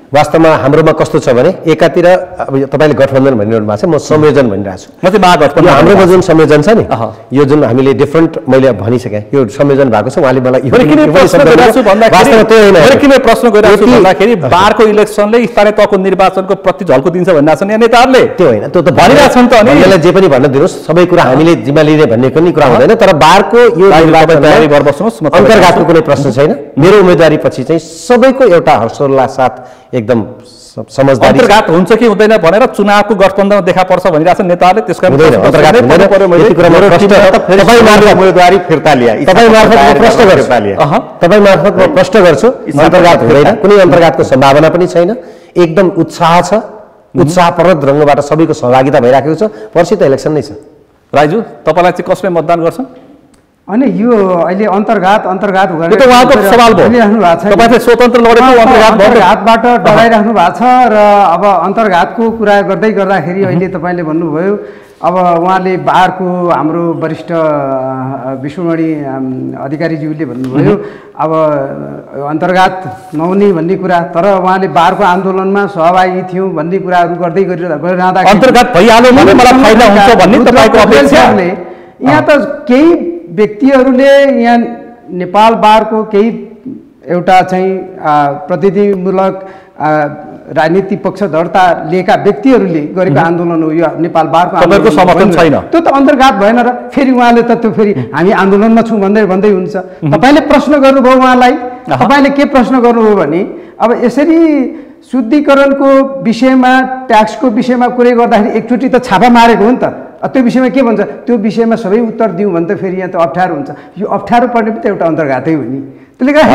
वास्तवमा हाम्रोमा कस्तो छ भने एकातिर अब तपाईँले गठबन्धन भनिरहनु भएको छ, म संयोजन भनिरहेको छु। म चाहिँ महागठबन्धन। हाम्रोमा जुन संयोजन छ नि, यो जुन हामीले डिफरेन्ट मैले भनिसकेँ, यो संयोजन भएको छ। उहाँले मलाई किन प्रश्न गरिरहेको छु भन्दाखेरि बारको इलेक्सनले स्थानीय तहको निर्वाचनको प्रति झल्को दिन्छ भनिरहेको छ नि नेताहरूले। त्यो होइन, त्यो त भनिरहेछन् त नि। हामीलाई जे पनि भन्न दिनुहोस्, सबै कुरा हामीले जिम्मा लिने भन्ने पनि कुरा हुँदैन। तर बारको यो तयारी गरेर बस्नुहोस्, अन्तर्घातको कुनै प्रश्न छैन। मेरो उम्मेदवारी पछि चाहिँ सबैको एउटा हर्षोल्लास साथ एकदम समझदारी। अन्तर्घात हुन्छ कि हुँदैन भनेर चुनावको गठबन्धनमा देखा पर्छ भनिरहेछ नेताहरूले। त्यसकारण उम्मेदवारी फिर्ता ल्याए। तपाईँ मार्फत म प्रश्न गर्छु, अन्तर्घात हुँदैन, कुनै अन्तर्घातको सम्भावना पनि छैन। एकदम उत्साह छ, उत्साहप्रद रङ्गबाट सबैको सहभागिता भइराखेको छ। पर्सि त इलेक्सन नै छ। राजु, तपाईँलाई चाहिँ कसले मतदान गर्छ? अनि यो अहिले अन्तर्घात यो त उहाँको सवाल भयो। तपाईँ चाहिँ स्वतन्त्र लडेको अन्तर्घातबाट डराइराख्नु भएको छ। र अब अन्तर्घातको कुरा गर्दै गर्दाखेरि अहिले तपाईँले भन्नुभयो, अब उहाँले बारको हाम्रो वरिष्ठ विष्णुमणि अधिकारीज्यूले भन्नुभयो अब अन्तर्घात नहुने भन्ने कुरा। तर उहाँले बारको आन्दोलनमा सहभागी थियौँ भन्ने कुराहरू गर्दै गरिरहँदा अन्तर्घात भइहाल्यो भने मलाई फाइदा हुन्छ भन्ने तपाईँको अपेक्षाले यहाँ त केही व्यक्तिहरूले यहाँ नेपाल बारको केही एउटा चाहिँ प्रतिनिधिमूलक राजनीतिक पक्ष दर्ता लिएका व्यक्तिहरूले गरेको आन्दोलन हो यो नेपाल बारको आन्दोलन। समर्थन छैन, त्यो त अन्तर्घात भएन। र फेरि उहाँले त त्यो फेरि हामी आन्दोलनमा छौँ भन्दै हुन्छ। तपाईँले प्रश्न गर्नुभयो उहाँलाई, तपाईँले के प्रश्न गर्नुभयो भने अब यसरी शुद्धिकरणको विषयमा ट्याक्सको विषयमा कुरै गर्दाखेरि एकचोटि त छापा मारेको हो नि त। त्यो विषयमा के भन्छ त्यो विषयमा सबै उत्तर दिउँ भने त फेरि यहाँ त अप्ठ्यारो हुन्छ यो अप्ठ्यारो पर्ने पनि त एउटा अन्तर्घातै हो नि त्यसले गर्दा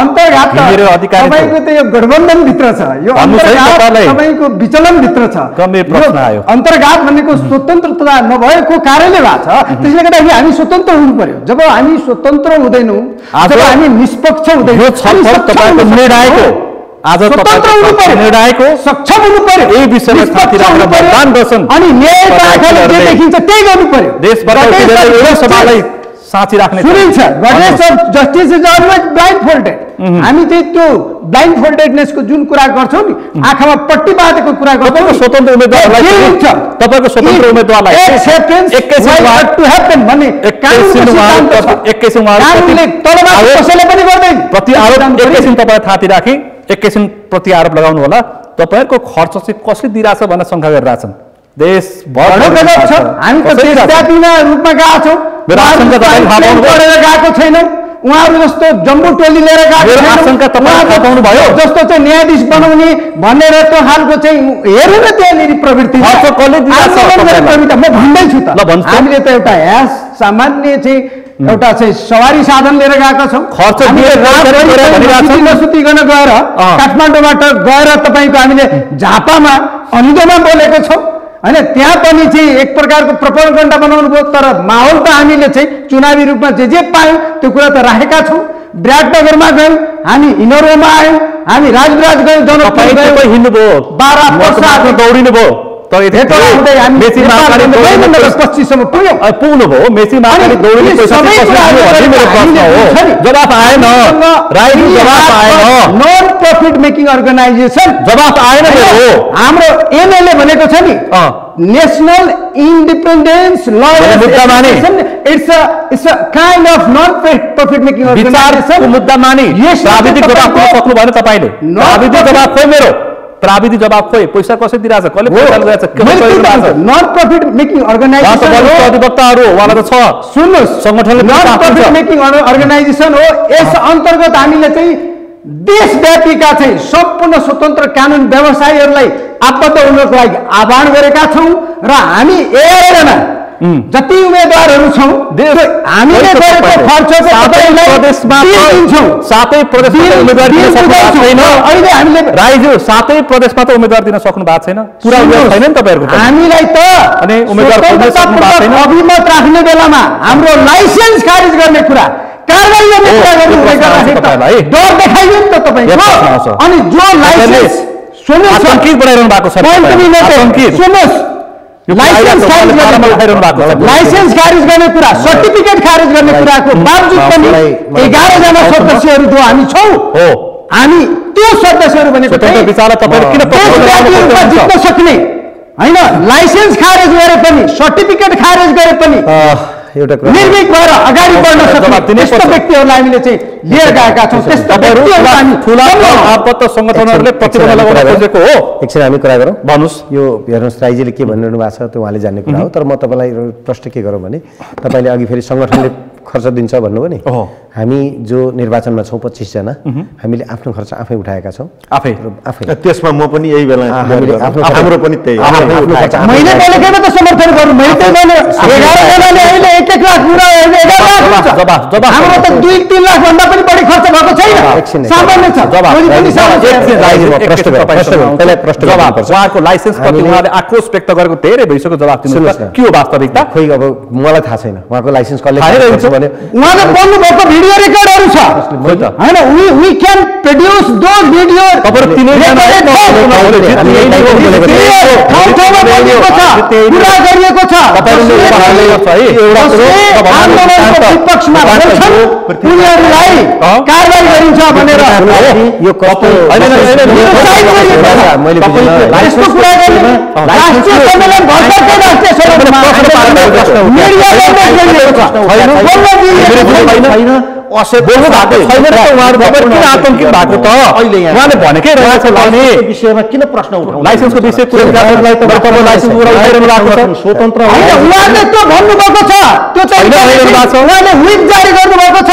अन्तर्घात तपाईँको त यो गठबन्धनभित्र छ यो अन्तर्घात तपाईँको विचलनभित्र छ अन्तर्घात भनेको स्वतन्त्रता नभएको कारणले भएको छ त्यसले गर्दाखेरि हामी स्वतन्त्र हुनु पर्यो जब हामी स्वतन्त्र हुँदैनौँ जब हामी निष्पक्ष हुँदैनौँ आज स्वतन्त्र हुनु पर्यो निर्णायकको सक्षम हुनु पर्यो यही विषयमा साथी राख्न मतदान गर्छन् अनि न्यायको आँखाले जे देखिन्छ त्यही गर्नु पर्यो देशबाट उठेर सभालाई साथी राख्ने सुनिन्छ Ganesh justice is always blind folded हामी चाहिँ त्यो ब्लाइन्ड फोल्डेडनेसको जुन कुरा गर्छौँ नि आँखामा पट्टी बाँधेको कुरा गर्छौँ स्वतन्त्र उम्मेदवारलाई तपाईको स्वतन्त्र उम्मेदवारलाई कसैले पनि गर्दैन प्रति आरोप एकैछिन तपाईँ थाती राखी एकैछिन प्रति आरोप लगाउनु होला तपाईहरुको खर्च चाहिँ कसले दिइराछ भनेर शंका गरिरहेछन् देशभर हामी त देशव्यापीमा रूपमा गएका छौँ गएको छैनौँ उहाँहरू जस्तो जम्बू टोली लिएर गएको भयो जस्तो चाहिँ न्यायाधीश बनाउने भनेर त्यो खालको चाहिँ हेर्नु न त्यहाँनिर प्रवृत्ति म भन्दैछु त हामीले त एउटा सामान्य चाहिँ एउटा चाहिँ सवारी साधन लिएर गएका छौँ सुतिकन गएर काठमाडौँबाट गएर तपाईँको हामीले झापामा अनिदोमा बोलेको छौँ हैन त्यहाँ पनि चाहिँ एक प्रकारको प्रोपोगन्डा बनाउनु भयो तर माहौल त हामीले चाहिँ चुनावी रूपमा जे पायौँ त्यो कुरा त राखेका छौँ विराटनगरमा गयौँ हामी इनोरोमा आयौँ हामी राजराज गयौँ जनकपुर गयौँ हिँड्नुभयो 12 वर्ष दौडिनु भयो पश्चिमसम्म पुग्नुभयो मेची मार्केट दौडिने जवाफ आएन नन प्रफिट मेकिङ अर्गनाइजेसन जवाफ आएन हाम्रो एमएलए भनेको छ नि नेशनल इन्डिपेन्डेन्स ल it's a kind of non profit making organisation मुद्दा मानि प्राविधिक जवाफ सक्नु भएन तपाईले प्राविधिक जवाफ खोइ मेरो प्राविधिक जवाब खोइ पैसा कसरी दिइराछ कसले पैसा लगाइराछ नन प्रफिट मेकिङ अर्गनाइजेसन अधिवक्ताहरू वाला त छ सुन्नुस् संगठनले नन प्रफिट मेकिङ अर्गनाइजेसन हो यस अन्तर्गत हामीले चाहिँ देशव्यापीका चाहिँ सम्पूर्ण स्वतन्त्र कानुन व्यवसायीहरूलाई आबद्ध हुनको लागि आह्वान गरेका छौँ र हामी 11 जना जति उम्मेदवारहरू छौँ हामीले गरेको खर्चको प्रदेशमा सातै प्रदेशमा उम्मेदवार दिन सक्नु भएको छैन अहिले हामीले राईज्यू सातै प्रदेशमा त उम्मेदवार दिन सक्नु भएको छैन पुरा उम्मेदवार छैन नि तपाईहरुको हामीलाई त अनि उम्मेदवार खोज्न सक्नु भएको छैन अभिमत राख्ने बेलामा हाम्रो लाइसेन्स खारिज गर्ने कुरा कारबाही गर्ने कुरा गर्नु तपाईलाई डर देखाइयो नि त तपाईको अनि जो लाइसेन्स सुन्नुस् आतंकित बनाइरहनु भएको छ सुन्नुस् लाइसेन्स खारिज गर्ने कुरा सर्टिफिकेट खारिज गर्ने कुराको बावजुद पनि 11 जना सदस्यहरू जो हामी छौँ हामी त्यो सदस्यहरू भनेको जित्न सक्ने हैन लाइसेन्स खारिज गरे पनि सर्टिफिकेट खारिज गरे पनि एउटा निर्भीक भएर अगाडि बढ्न सक्ने त्यस्तो व्यक्तिहरूलाई हामीले चाहिँ लिएर गएका छौँ त्यस्तो व्यक्तिहरूलाई हामी ठुला आपत्त संगठनहरूले प्रतिबन्ध लगाउन खोजेको हो एकछिन हामी कुरा गरौँ भन्नुस् यो हेर्नुस् राईजीले के भनिरहनु भएको छ त्यो उहाँले जान्ने कुरा हो तर म तपाईँलाई प्रश्न के गरौँ भने तपाईँले अघि फेरि संगठनले खर्च दिन्छ भन्नुभयो नि हामी जो निर्वाचनमा छौँ 25 जना हामीले आफ्नो खर्च आफै उठाएका छौँ आफै त्यसमा म पनि यही बेला हाम्रो पनि त्यही मैले बोलेकोमा त समर्थन गर्नु मैले त्यही भने 11 जनाले अहिले 1 लाख पुरा 11 लाख हाम्रो त 2-3 लाख भन्दा पनि बढी खर्च भएको छैन सामान्य छ उहाँको लाइसेन्स प्रति उहाँले आक्रोश व्यक्त गरेको धेरै भइसक्यो जवाफ दिनुहोस् के हो वास्तविकता खोइ अब मलाई थाहा छैन उहाँको लाइसेन्स कसले खाइरहेको भने उहाँले बोल्नु भएको भिडियो रेकर्डहरू छ हैन we can produce those video तपाईहरु तिनै जना कुरा गरिएको छ विपक्षमा उनीहरूलाई कारबाही गरिन्छ भनेर यो यस्तो कुरा गर्ने राष्ट्रिय सम्मेलन भर्खरकै राष्ट्रिय आतंकित भएको त उहाँले भनेकै रहेछ विषयमा किन प्रश्न उठाउनु लाइसेन्सको विषय स्वतन्त्र उहाँले त्यो भन्नुभएको छ त्यो चाहिँ उहाँले व्हिप जारी गर्नुभएको छ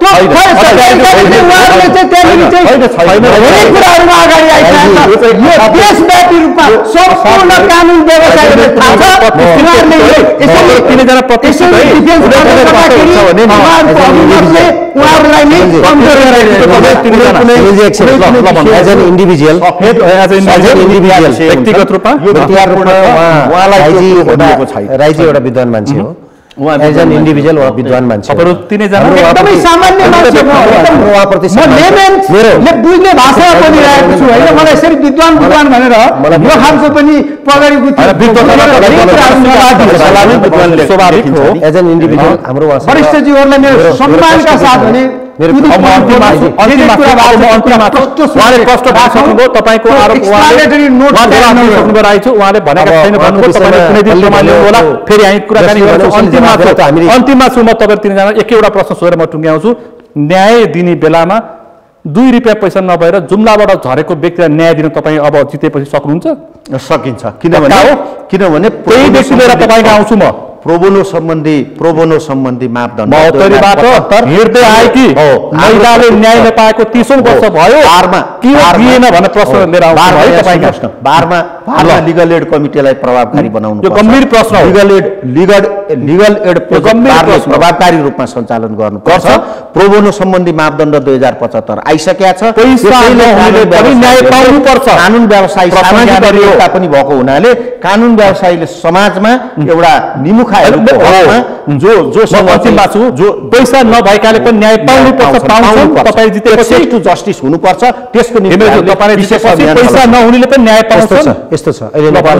त्यो उहाँहरूले चाहिँ त्यहाँनिर चाहिँ धेरै कुराहरूमा अगाडि आइरहेको छ। यो देशव्यापी रूपमा सम्पूर्ण कानुन व्यवसायीले थाहा छ उहाँहरूले यसरी तिनैजना यसरी डिफेन्स गर्दाखेरि उहाँहरूको अभिमतले उहाँहरूलाई नै कमजोर एज एन इन्डिभिजुअल व्यक्तिगत रूपमा राईजी एउटा विद्वान मान्छे हो। एज एन इन्डिभिजुअल उहाँ विद्वान मान्छे तपाईँहरू तिनैजना एकदमै सामान्य मान्छे मैले बुझ्ने भाषामा बोलिरहेको छु होइन। मलाई यसरी विद्वान भनेर यो खालको पनि पगडी स्वाभाविक हो। एज एन इन्डिभिजुअल हाम्रो वरिष्ठजीहरूलाई मेरो सम्मानका साथ भने अन्तिममा छु म तपाईँ तिनजना एकैवटा प्रश्न सोधेर म टुङ्ग्याउँछु। न्याय दिने बेलामा 2 रुपियाँ पैसा नभएर जुम्लाबाट झरेको व्यक्तिलाई न्याय दिन तपाईँ अब जितेपछि सक्नुहुन्छ? सकिन्छ, किनभने त्यही व्यक्ति लिएर तपाईँको आउँछु म। प्रोबोनो सम्बन्धी मापदण्ड हिँड्दै आए कि महिलाले न्याय नपाएको 30औं वर्ष भयो दिएन भन्ने प्रश्न लिएर आउँछु। बारमा लिगल एड कमिटीलाई प्रभावकारी बनाउनु यो गम्भीर प्रश्न हो। लिगल एड प्रभावकारी रूपमा सञ्चालन गर्नुपर्छ। प्रोबोनो सम्बन्धी मापदण्ड 2075 आइसकेका छ। कानुन व्यवसायी सामाजिक पनि भएको हुनाले कानुन व्यवसायीले समाजमा एउटा निमुख पैसा नभएकाले पनि न्याय पाउनुपर्छ। तपाईँ जितेपछि जस्टिस हुनुपर्छ। त्यसको पैसा नहुनेले पनि न्याय पाउँछ। यस्तो छ अहिले नेपाल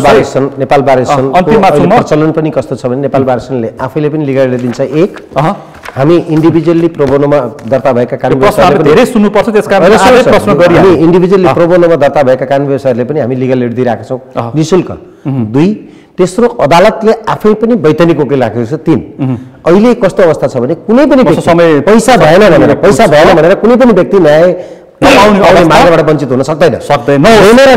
बार एसोसिएसन प्रचलन पनि कस्तो छ भने नेपाल बार एसोसिएसनले आफैले पनि लिगल दिन्छ। एक हामी इन्डिभिजुअली प्रोबोनोमा दर्ता भएका कानुन धेरै सुन्नुपर्छ, त्यसकारण प्रश्न गरी हामी इन्डिभिजुअली प्रोबोनोमा दर्ता भएका कानुन व्यवसायीहरूले पनि हामी लिगल एड दिइरहेका छौँ निःशुल्क। 2 तेस्रो अदालतले आफै पनि वैधानिक वकिल राखेको छ। 3 अहिले कस्तो अवस्था छ भने कुनै पनि पैसा भएन भनेर कुनै पनि व्यक्ति न्याय पाउने मार्गबाट वञ्चित हुन सक्दैन र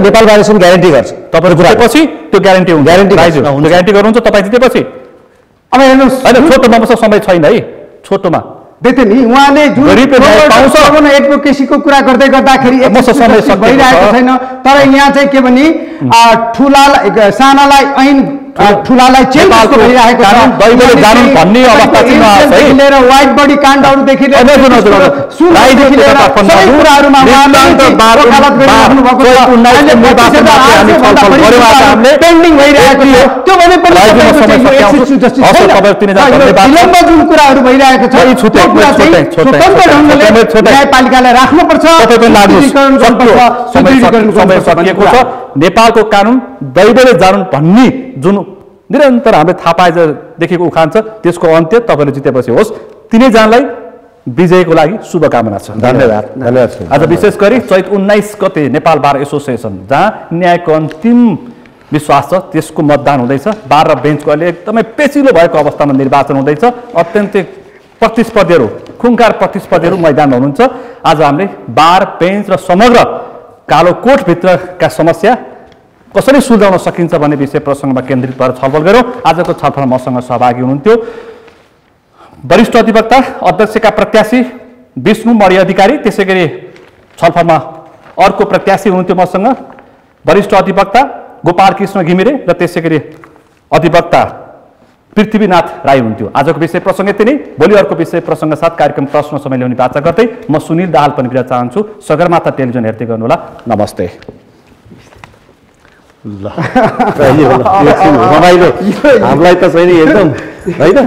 नेपाल बार एसोसिएसन ग्यारेन्टी गर्छ। तपाईहरु जितेपछि त्यो ग्यारेन्टी गर्नुहुन्छ तपाईँ जितेपछि। अब हेर्नुहोस् होइन छोटोमा मसँग समय छैन है। छोटोमा देख्थे नि उहाँले जुन एडभोकेसीको कुरा गर्दै गर्दाखेरि भइरहेको छैन। तर यहाँ चाहिँ के भने ठुलालाई सानालाई ऐन ठुलालाई चेन्ज भइरहेको छ। दैवले जानुन् भन्ने अवस्था चाहिँ नआछ है। लिएर वाइट बडी काण्डहरुदेखि लिएर सुनदेखि लिएर सबै कुराहरुमा उहाँले वकालत गरिराख्नु भएको छ। पेन्डिङ भइरहेको छ। त्यो भने पनि विलम्ब जुन कुराहरु भइरहेको छ त्यो कुरा चाहिँ स्वतन्त्र ढंगले न्यायपालिकालाई राख्नुपर्छ। नेपालको कानुन दैवले जानुन् भन्ने जुन निरन्तर हामीले थाहा पाएदेखिको उखान छ त्यसको अन्त्य तपाईँले जितेपछि होस्। तिनैजनालाई विजयको लागि शुभकामना छ। धन्यवाद। आज विशेष गरी चैत 19 गते नेपाल बार एसोसिएसन जहाँ न्यायको अन्तिम विश्वास छ त्यसको मतदान हुँदैछ। बार र बेन्चको अहिले एकदमै पेचिलो भएको अवस्थामा निर्वाचन हुँदैछ। अत्यन्तै प्रतिस्पर्धीहरू खुङ्खार प्रतिस्पर्धीहरू मैदानमा हुनुहुन्छ। आज हामीले बार बेन्च र समग्र कालो कोटभित्रका समस्या कसरी सुल्झाउन सकिन्छ भन्ने विषय प्रसङ्गमा केन्द्रित भएर छलफल गऱ्यौँ। आजको छलफलमा मसँग सहभागी हुनुहुन्थ्यो वरिष्ठ अधिवक्ता अध्यक्षका प्रत्याशी विष्णु मणि अधिकारी, त्यसै गरी छलफलमा अर्को प्रत्याशी हुनुहुन्थ्यो मसँग वरिष्ठ अधिवक्ता गोपाल कृष्ण घिमिरे र त्यसै गरी अधिवक्ता पृथ्वीनाथ राई हुनुहुन्थ्यो। आजको विषय प्रसङ्ग यति नै। भोलि अर्को विषय प्रसङ्ग साथ कार्यक्रम प्रश्न समय ल्याउने वाचा गर्दै म सुनिल दाहाल पनि बिदा चाहन्छु। सगरमाथा टेलिभिजन हेर्दै गर्नुहोला। नमस्ते। रमाइलो हामीलाई त छैन एकदम होइन।